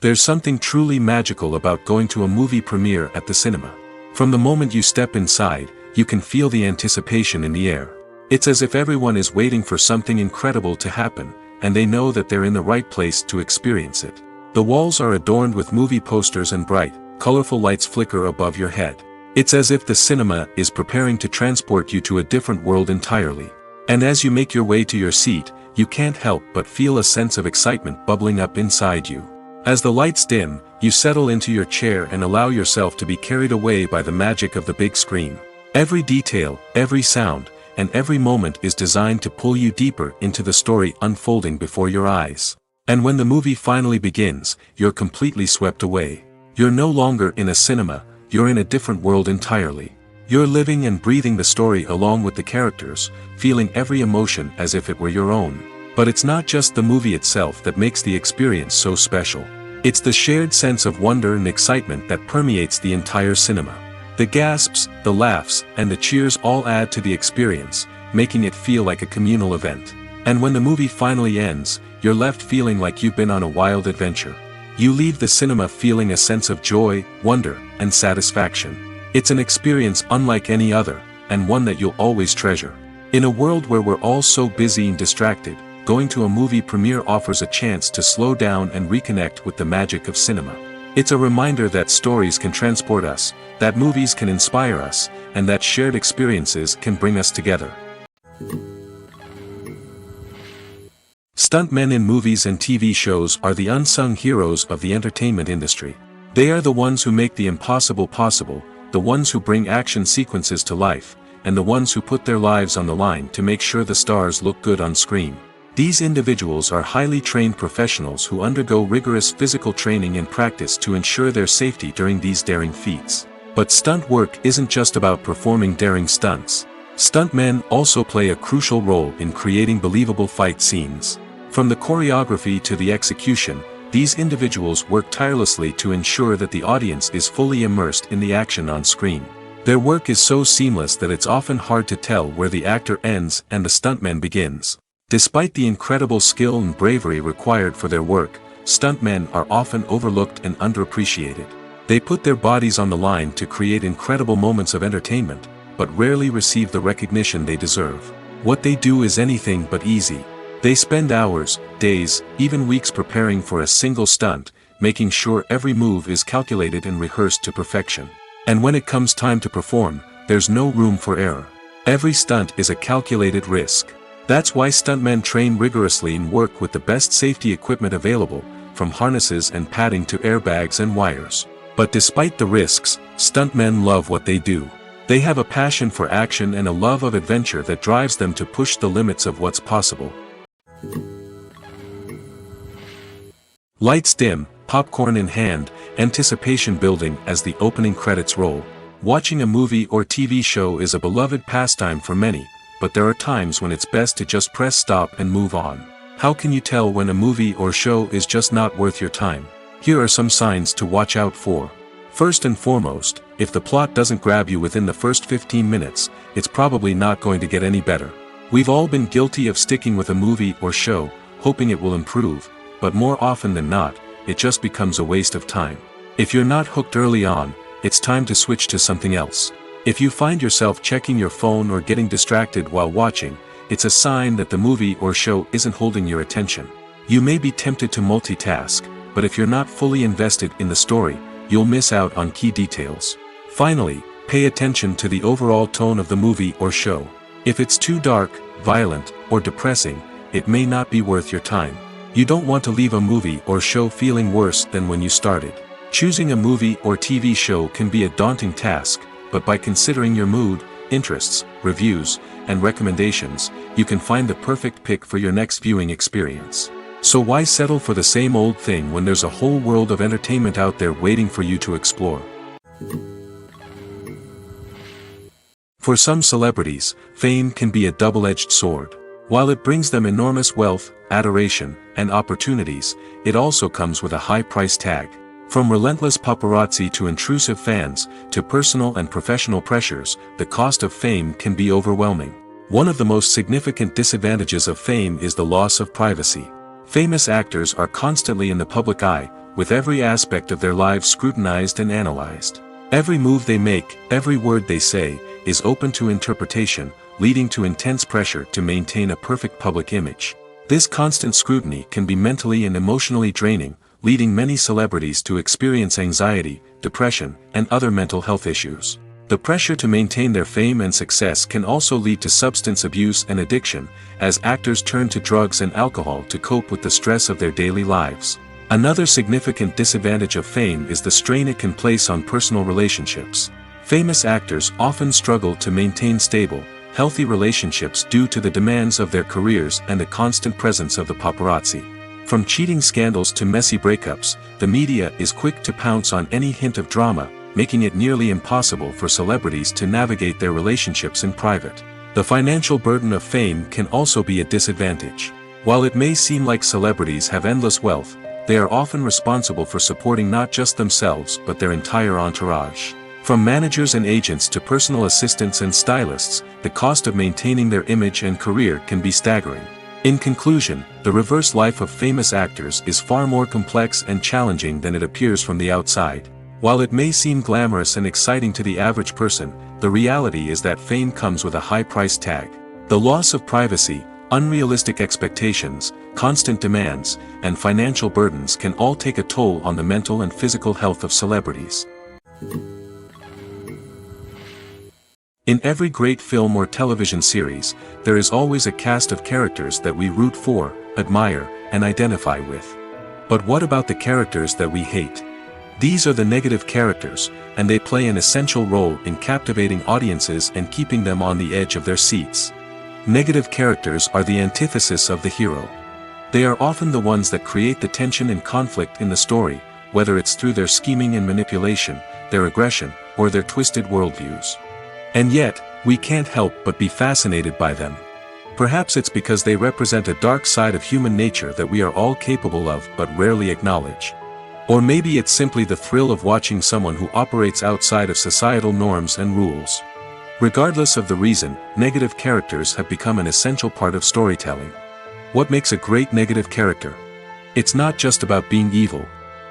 There's something truly magical about going to a movie premiere at the cinema. From the moment you step inside, you can feel the anticipation in the air. It's as if everyone is waiting for something incredible to happen, and they know that they're in the right place to experience it. The walls are adorned with movie posters and bright, colorful lights flicker above your head. It's as if the cinema is preparing to transport you to a different world entirely. And as you make your way to your seat, you can't help but feel a sense of excitement bubbling up inside you. As the lights dim, you settle into your chair and allow yourself to be carried away by the magic of the big screen. Every detail, every sound, and every moment is designed to pull you deeper into the story unfolding before your eyes. And when the movie finally begins, you're completely swept away. You're no longer in a cinema, you're in a different world entirely. You're living and breathing the story along with the characters, feeling every emotion as if it were your own. But it's not just the movie itself that makes the experience so special. It's the shared sense of wonder and excitement that permeates the entire cinema. The gasps, the laughs, and the cheers all add to the experience, making it feel like a communal event. And when the movie finally ends, you're left feeling like you've been on a wild adventure. You leave the cinema feeling a sense of joy, wonder, and satisfaction. It's an experience unlike any other, and one that you'll always treasure. In a world where we're all so busy and distracted, going to a movie premiere offers a chance to slow down and reconnect with the magic of cinema. It's a reminder that stories can transport us, that movies can inspire us, and that shared experiences can bring us together. Stuntmen in movies and TV shows are the unsung heroes of the entertainment industry. They are the ones who make the impossible possible, the ones who bring action sequences to life, and the ones who put their lives on the line to make sure the stars look good on screen. These individuals are highly trained professionals who undergo rigorous physical training and practice to ensure their safety during these daring feats. But stunt work isn't just about performing daring stunts. Stuntmen also play a crucial role in creating believable fight scenes. From the choreography to the execution, these individuals work tirelessly to ensure that the audience is fully immersed in the action on screen. Their work is so seamless that it's often hard to tell where the actor ends and the stuntman begins. Despite the incredible skill and bravery required for their work, stuntmen are often overlooked and underappreciated. They put their bodies on the line to create incredible moments of entertainment, but rarely receive the recognition they deserve. What they do is anything but easy. They spend hours, days, even weeks preparing for a single stunt, making sure every move is calculated and rehearsed to perfection. And when it comes time to perform, there's no room for error. Every stunt is a calculated risk. That's why stuntmen train rigorously and work with the best safety equipment available, from harnesses and padding to airbags and wires. But despite the risks, stuntmen love what they do. They have a passion for action and a love of adventure that drives them to push the limits of what's possible. Lights dim, popcorn in hand, anticipation building as the opening credits roll. Watching a movie or TV show is a beloved pastime for many, but there are times when it's best to just press stop and move on. How can you tell when a movie or show is just not worth your time? Here are some signs to watch out for. First and foremost, if the plot doesn't grab you within the first 15 minutes, it's probably not going to get any better. We've all been guilty of sticking with a movie or show, hoping it will improve, but more often than not, it just becomes a waste of time. If you're not hooked early on, it's time to switch to something else. If you find yourself checking your phone or getting distracted while watching, it's a sign that the movie or show isn't holding your attention. You may be tempted to multitask, but if you're not fully invested in the story, you'll miss out on key details. Finally, Pay attention to the overall tone of the movie or show. If it's too dark, violent, or depressing, it may not be worth your time. You don't want to leave a movie or show feeling worse than when you started. Choosing a movie or TV show can be a daunting task, but by considering your mood, interests, reviews, and recommendations, you can find the perfect pick for your next viewing experience. So why settle for the same old thing when there's a whole world of entertainment out there waiting for you to explore? For some celebrities, fame can be a double-edged sword. While it brings them enormous wealth, adoration, and opportunities, it also comes with a high price tag. From relentless paparazzi to intrusive fans, to personal and professional pressures, the cost of fame can be overwhelming. One of the most significant disadvantages of fame is the loss of privacy. Famous actors are constantly in the public eye, with every aspect of their lives scrutinized and analyzed. Every move they make, every word they say, is open to interpretation, leading to intense pressure to maintain a perfect public image. This constant scrutiny can be mentally and emotionally draining, leading many celebrities to experience anxiety, depression, and other mental health issues. The pressure to maintain their fame and success can also lead to substance abuse and addiction, as actors turn to drugs and alcohol to cope with the stress of their daily lives. Another significant disadvantage of fame is the strain it can place on personal relationships. Famous actors often struggle to maintain stable, healthy relationships due to the demands of their careers and the constant presence of the paparazzi. From cheating scandals to messy breakups, the media is quick to pounce on any hint of drama, making it nearly impossible for celebrities to navigate their relationships in private. The financial burden of fame can also be a disadvantage. While it may seem like celebrities have endless wealth, they are often responsible for supporting not just themselves but their entire entourage. From managers and agents to personal assistants and stylists, the cost of maintaining their image and career can be staggering. In conclusion, the reverse life of famous actors is far more complex and challenging than it appears from the outside. While it may seem glamorous and exciting to the average person, the reality is that fame comes with a high price tag. The loss of privacy, unrealistic expectations, constant demands, and financial burdens can all take a toll on the mental and physical health of celebrities. In every great film or television series, there is always a cast of characters that we root for, admire, and identify with. But what about the characters that we hate? These are the negative characters, and they play an essential role in captivating audiences and keeping them on the edge of their seats. Negative characters are the antithesis of the hero. They are often the ones that create the tension and conflict in the story, whether it's through their scheming and manipulation, their aggression, or their twisted worldviews. And yet, we can't help but be fascinated by them. Perhaps it's because they represent a dark side of human nature that we are all capable of but rarely acknowledge. Or maybe it's simply the thrill of watching someone who operates outside of societal norms and rules. Regardless of the reason, negative characters have become an essential part of storytelling. What makes a great negative character? It's not just about being evil.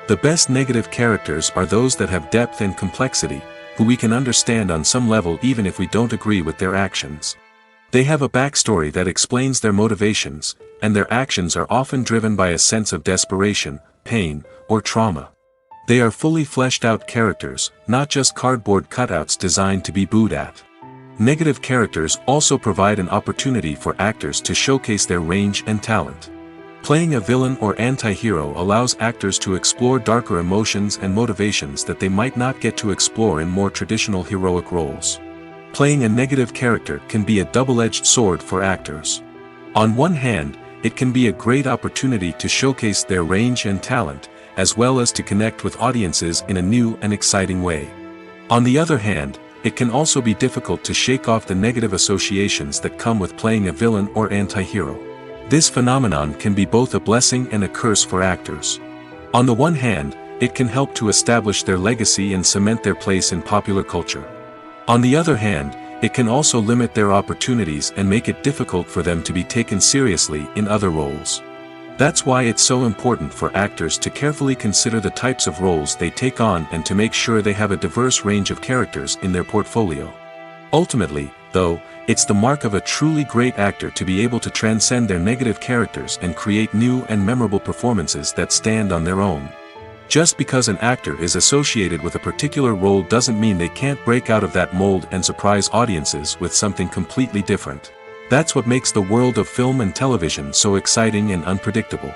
The best negative characters are those that have depth and complexity, who we can understand on some level even if we don't agree with their actions. They have a backstory that explains their motivations, and their actions are often driven by a sense of desperation, pain, or trauma. They are fully fleshed out characters, not just cardboard cutouts designed to be booed at. Negative characters also provide an opportunity for actors to showcase their range and talent. Playing a villain or anti-hero allows actors to explore darker emotions and motivations that they might not get to explore in more traditional heroic roles. Playing a negative character can be a double-edged sword for actors. On one hand, it can be a great opportunity to showcase their range and talent, as well as to connect with audiences in a new and exciting way. On the other hand, it can also be difficult to shake off the negative associations that come with playing a villain or anti-hero. This phenomenon can be both a blessing and a curse for actors. On the one hand, it can help to establish their legacy and cement their place in popular culture. On the other hand, it can also limit their opportunities and make it difficult for them to be taken seriously in other roles. That's why it's so important for actors to carefully consider the types of roles they take on and to make sure they have a diverse range of characters in their portfolio. Ultimately, though, it's the mark of a truly great actor to be able to transcend their negative characters and create new and memorable performances that stand on their own. Just because an actor is associated with a particular role doesn't mean they can't break out of that mold and surprise audiences with something completely different. That's what makes the world of film and television so exciting and unpredictable.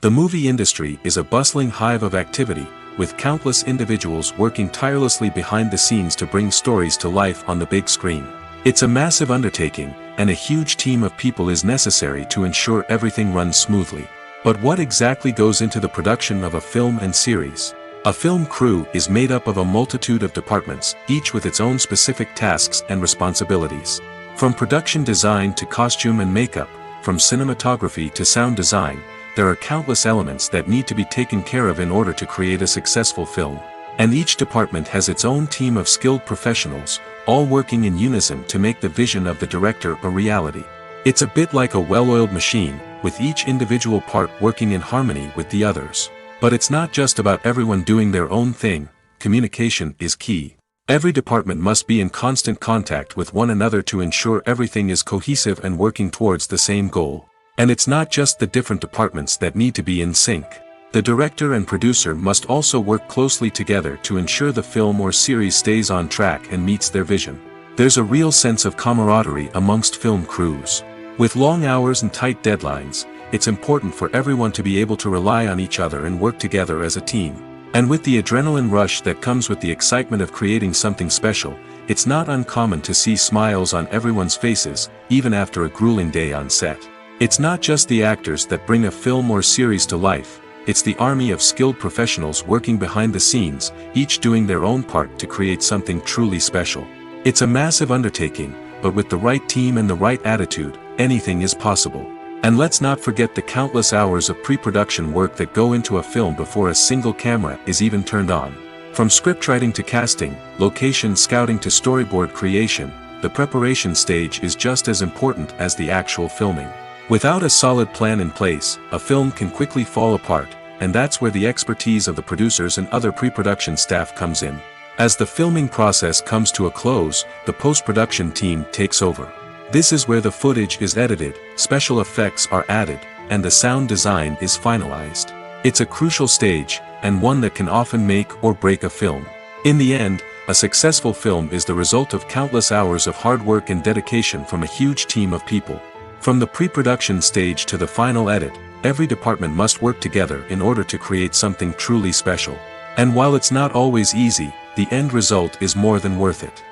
The movie industry is a bustling hive of activity, with countless individuals working tirelessly behind the scenes to bring stories to life on the big screen. It's a massive undertaking, and a huge team of people is necessary to ensure everything runs smoothly. But what exactly goes into the production of a film and series? A film crew is made up of a multitude of departments, each with its own specific tasks and responsibilities. From production design to costume and makeup, from cinematography to sound design, there are countless elements that need to be taken care of in order to create a successful film. And each department has its own team of skilled professionals, all working in unison to make the vision of the director a reality. It's a bit like a well-oiled machine, with each individual part working in harmony with the others. But it's not just about everyone doing their own thing. Communication is key. Every department must be in constant contact with one another to ensure everything is cohesive and working towards the same goal. And it's not just the different departments that need to be in sync. The director and producer must also work closely together to ensure the film or series stays on track and meets their vision. There's a real sense of camaraderie amongst film crews. With long hours and tight deadlines, it's important for everyone to be able to rely on each other and work together as a team. And with the adrenaline rush that comes with the excitement of creating something special, it's not uncommon to see smiles on everyone's faces, even after a grueling day on set. It's not just the actors that bring a film or series to life, it's the army of skilled professionals working behind the scenes, each doing their own part to create something truly special. It's a massive undertaking, but with the right team and the right attitude, anything is possible. And let's not forget the countless hours of pre-production work that go into a film before a single camera is even turned on. From scriptwriting to casting, location scouting to storyboard creation, the preparation stage is just as important as the actual filming. Without a solid plan in place, a film can quickly fall apart, and that's where the expertise of the producers and other pre-production staff comes in. As the filming process comes to a close, the post-production team takes over. This is where the footage is edited, special effects are added, and the sound design is finalized. It's a crucial stage, and one that can often make or break a film. In the end, a successful film is the result of countless hours of hard work and dedication from a huge team of people. From the pre-production stage to the final edit, every department must work together in order to create something truly special. And while it's not always easy, the end result is more than worth it.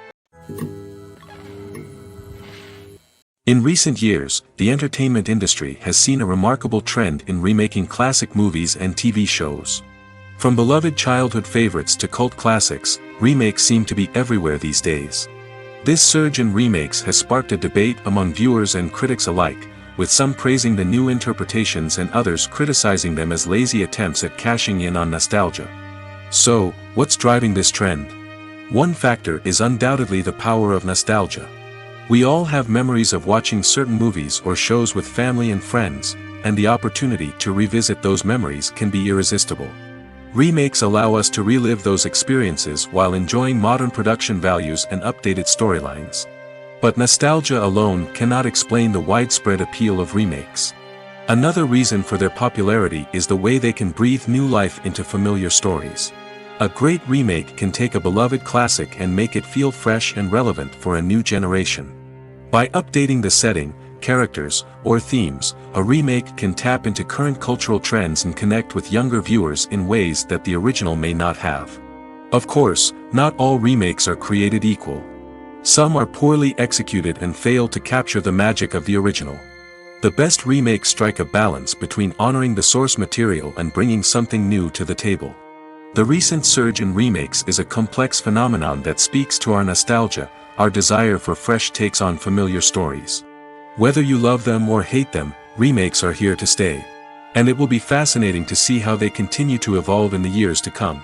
In recent years, the entertainment industry has seen a remarkable trend in remaking classic movies and TV shows. From beloved childhood favorites to cult classics, remakes seem to be everywhere these days. This surge in remakes has sparked a debate among viewers and critics alike, with some praising the new interpretations and others criticizing them as lazy attempts at cashing in on nostalgia. So, what's driving this trend? One factor is undoubtedly the power of nostalgia. We all have memories of watching certain movies or shows with family and friends, and the opportunity to revisit those memories can be irresistible. Remakes allow us to relive those experiences while enjoying modern production values and updated storylines. But nostalgia alone cannot explain the widespread appeal of remakes. Another reason for their popularity is the way they can breathe new life into familiar stories. A great remake can take a beloved classic and make it feel fresh and relevant for a new generation. By updating the setting, characters, or themes, a remake can tap into current cultural trends and connect with younger viewers in ways that the original may not have. Of course, not all remakes are created equal. Some are poorly executed and fail to capture the magic of the original. The best remakes strike a balance between honoring the source material and bringing something new to the table. The recent surge in remakes is a complex phenomenon that speaks to our nostalgia, our desire for fresh takes on familiar stories. Whether you love them or hate them, remakes are here to stay. And it will be fascinating to see how they continue to evolve in the years to come.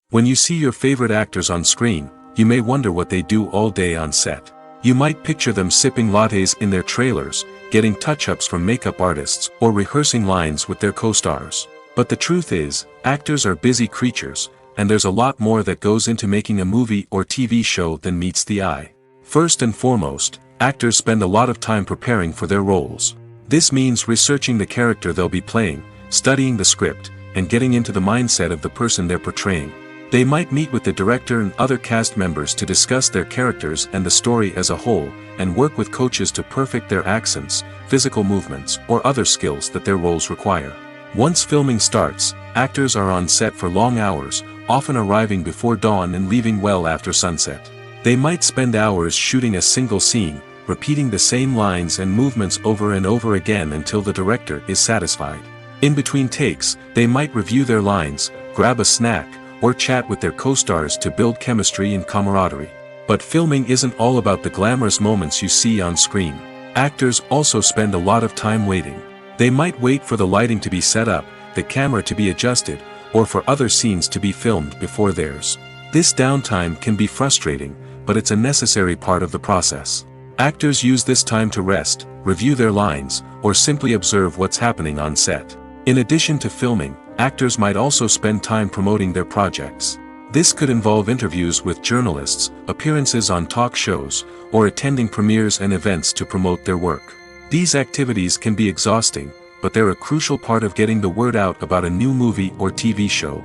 When you see your favorite actors on screen, you may wonder what they do all day on set. You might picture them sipping lattes in their trailers, getting touch-ups from makeup artists, or rehearsing lines with their co-stars. But the truth is, actors are busy creatures, and there's a lot more that goes into making a movie or TV show than meets the eye. First and foremost, actors spend a lot of time preparing for their roles. This means researching the character they'll be playing, studying the script, and getting into the mindset of the person they're portraying. They might meet with the director and other cast members to discuss their characters and the story as a whole, and work with coaches to perfect their accents, physical movements, or other skills that their roles require. Once filming starts, actors are on set for long hours, often arriving before dawn and leaving well after sunset. They might spend hours shooting a single scene, repeating the same lines and movements over and over again until the director is satisfied. In between takes, they might review their lines, grab a snack, or chat with their co-stars to build chemistry and camaraderie. But filming isn't all about the glamorous moments you see on screen. Actors also spend a lot of time waiting. They might wait for the lighting to be set up, the camera to be adjusted, or for other scenes to be filmed before theirs. This downtime can be frustrating, but it's a necessary part of the process. Actors use this time to rest, review their lines, or simply observe what's happening on set. In addition to filming, actors might also spend time promoting their projects. This could involve interviews with journalists, appearances on talk shows, or attending premieres and events to promote their work. These activities can be exhausting, but they're a crucial part of getting the word out about a new movie or TV show.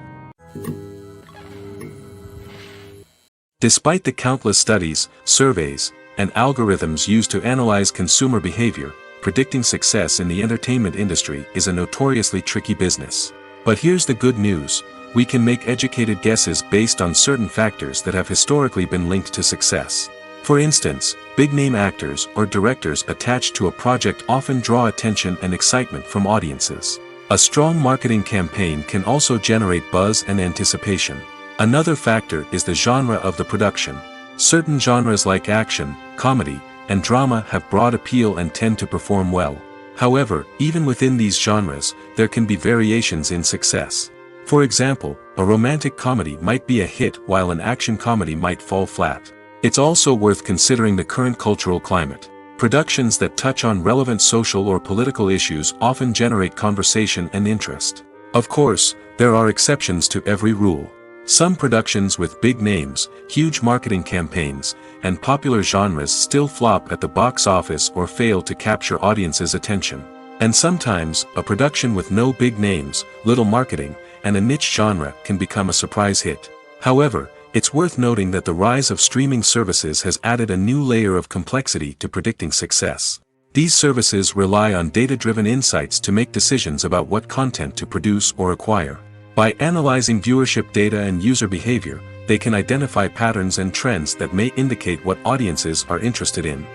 Despite the countless studies, surveys, and algorithms used to analyze consumer behavior, predicting success in the entertainment industry is a notoriously tricky business. But here's the good news: we can make educated guesses based on certain factors that have historically been linked to success. For instance, big-name actors or directors attached to a project often draw attention and excitement from audiences. A strong marketing campaign can also generate buzz and anticipation. Another factor is the genre of the production. Certain genres like action, comedy, and drama have broad appeal and tend to perform well. However, even within these genres, there can be variations in success. For example, a romantic comedy might be a hit while an action comedy might fall flat. It's also worth considering the current cultural climate. Productions that touch on relevant social or political issues often generate conversation and interest. Of course, there are exceptions to every rule. Some productions with big names, huge marketing campaigns, and popular genres still flop at the box office or fail to capture audiences' attention. And sometimes, a production with no big names, little marketing, and a niche genre can become a surprise hit. However, it's worth noting that the rise of streaming services has added a new layer of complexity to predicting success. These services rely on data-driven insights to make decisions about what content to produce or acquire. By analyzing viewership data and user behavior, they can identify patterns and trends that may indicate what audiences are interested in.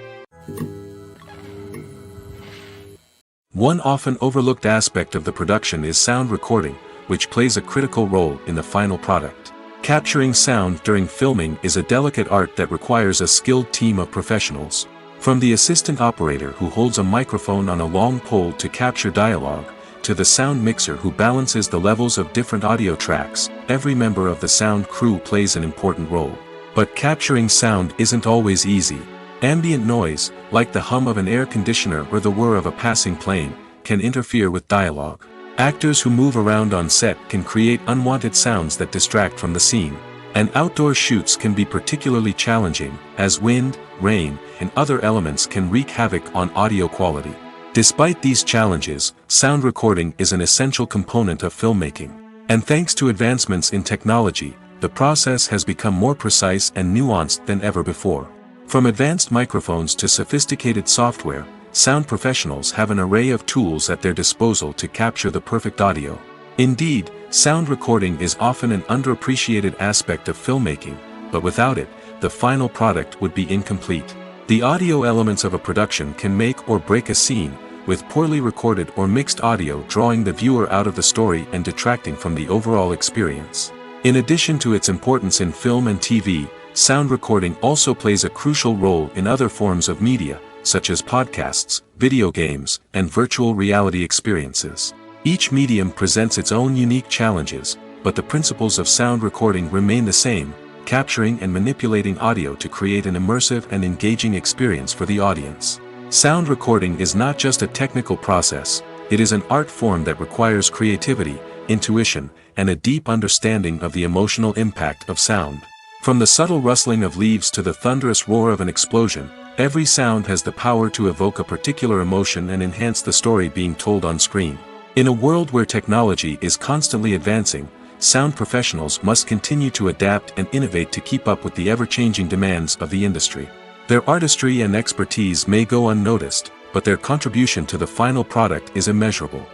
One often overlooked aspect of the production is sound recording, which plays a critical role in the final product. Capturing sound during filming is a delicate art that requires a skilled team of professionals. From the assistant operator who holds a microphone on a long pole to capture dialogue, to the sound mixer who balances the levels of different audio tracks, every member of the sound crew plays an important role. But capturing sound isn't always easy. Ambient noise, like the hum of an air conditioner or the whir of a passing plane, can interfere with dialogue. Actors who move around on set can create unwanted sounds that distract from the scene. And outdoor shoots can be particularly challenging, as wind, rain, and other elements can wreak havoc on audio quality. Despite these challenges, sound recording is an essential component of filmmaking. And thanks to advancements in technology, the process has become more precise and nuanced than ever before. From advanced microphones to sophisticated software, sound professionals have an array of tools at their disposal to capture the perfect audio. Indeed, sound recording is often an underappreciated aspect of filmmaking, but without it, the final product would be incomplete. The audio elements of a production can make or break a scene, with poorly recorded or mixed audio drawing the viewer out of the story and detracting from the overall experience. In addition to its importance in film and TV, sound recording also plays a crucial role in other forms of media, such as podcasts, video games, and virtual reality experiences. Each medium presents its own unique challenges, but the principles of sound recording remain the same: capturing and manipulating audio to create an immersive and engaging experience for the audience. Sound recording is not just a technical process, it is an art form that requires creativity, intuition, and a deep understanding of the emotional impact of sound. From the subtle rustling of leaves to the thunderous roar of an explosion, Every sound has the power to evoke a particular emotion and enhance the story being told on screen. In a world where technology is constantly advancing, sound professionals must continue to adapt and innovate to keep up with the ever-changing demands of the industry. Their artistry and expertise may go unnoticed, but their contribution to the final product is immeasurable.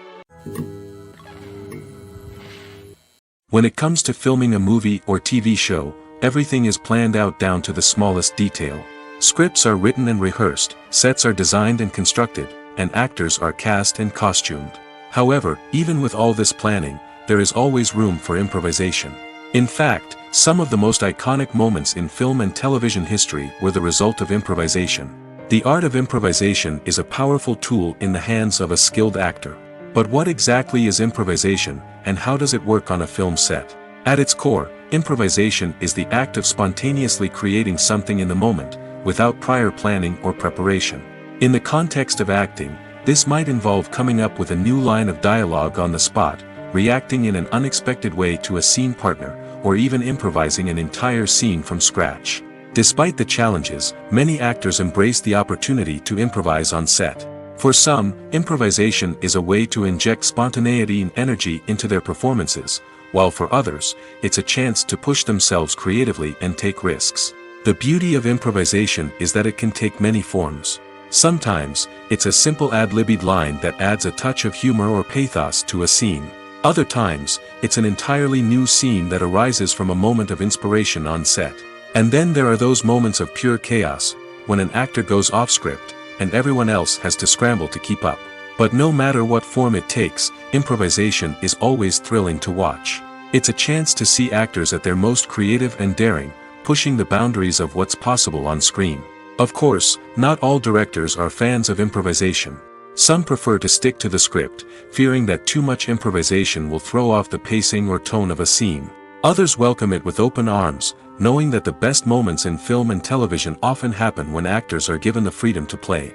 When it comes to filming a movie or TV show, everything is planned out down to the smallest detail. Scripts are written and rehearsed, sets are designed and constructed, and actors are cast and costumed. However, even with all this planning, there is always room for improvisation. In fact, some of the most iconic moments in film and television history were the result of improvisation. The art of improvisation is a powerful tool in the hands of a skilled actor. But what exactly is improvisation, and how does it work on a film set? At its core, improvisation is the act of spontaneously creating something in the moment, without prior planning or preparation. In the context of acting, this might involve coming up with a new line of dialogue on the spot, reacting in an unexpected way to a scene partner, or even improvising an entire scene from scratch. Despite the challenges, many actors embrace the opportunity to improvise on set. For some, improvisation is a way to inject spontaneity and energy into their performances, while for others, it's a chance to push themselves creatively and take risks. The beauty of improvisation is that it can take many forms. Sometimes, it's a simple ad-libbed line that adds a touch of humor or pathos to a scene. Other times, it's an entirely new scene that arises from a moment of inspiration on set. And then there are those moments of pure chaos, when an actor goes off script, and everyone else has to scramble to keep up. But no matter what form it takes, improvisation is always thrilling to watch. It's a chance to see actors at their most creative and daring, pushing the boundaries of what's possible on screen. Of course, not all directors are fans of improvisation. Some prefer to stick to the script, fearing that too much improvisation will throw off the pacing or tone of a scene. Others welcome it with open arms, knowing that the best moments in film and television often happen when actors are given the freedom to play.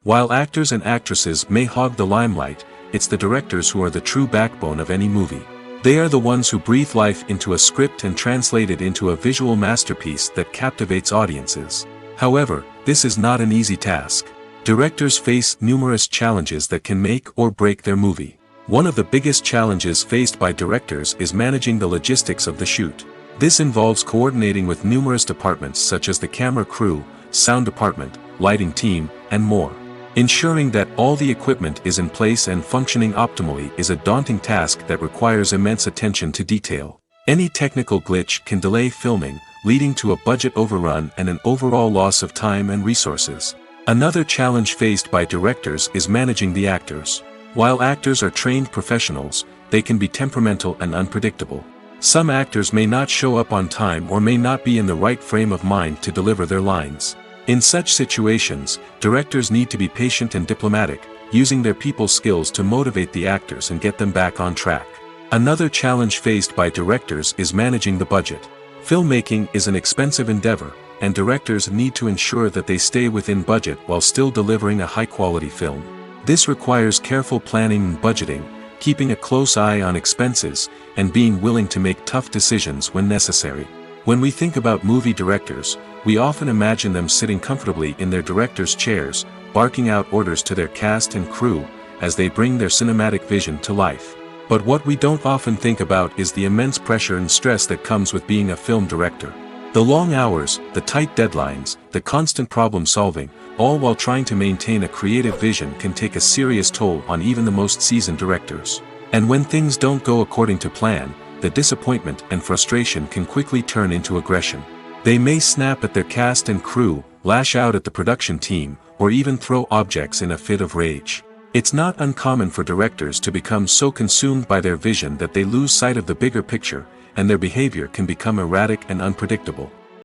While actors and actresses may hog the limelight, it's the directors who are the true backbone of any movie. They are the ones who breathe life into a script and translate it into a visual masterpiece that captivates audiences. However, this is not an easy task. Directors face numerous challenges that can make or break their movie. One of the biggest challenges faced by directors is managing the logistics of the shoot. This involves coordinating with numerous departments such as the camera crew, sound department, lighting team, and more. Ensuring that all the equipment is in place and functioning optimally is a daunting task that requires immense attention to detail. Any technical glitch can delay filming, leading to a budget overrun and an overall loss of time and resources. Another challenge faced by directors is managing the actors. While actors are trained professionals, they can be temperamental and unpredictable. Some actors may not show up on time or may not be in the right frame of mind to deliver their lines. In such situations, directors need to be patient and diplomatic, using their people skills to motivate the actors and get them back on track. Another challenge faced by directors is managing the budget. Filmmaking is an expensive endeavor, and directors need to ensure that they stay within budget while still delivering a high-quality film. This requires careful planning and budgeting, keeping a close eye on expenses, and being willing to make tough decisions when necessary. When we think about movie directors, we often imagine them sitting comfortably in their director's chairs, barking out orders to their cast and crew, as they bring their cinematic vision to life. But what we don't often think about is the immense pressure and stress that comes with being a film director. The long hours, the tight deadlines, the constant problem solving, all while trying to maintain a creative vision can take a serious toll on even the most seasoned directors. And when things don't go according to plan, the disappointment and frustration can quickly turn into aggression. They may snap at their cast and crew, lash out at the production team, or even throw objects in a fit of rage. It's not uncommon for directors to become so consumed by their vision that they lose sight of the bigger picture, and their behavior can become erratic and unpredictable.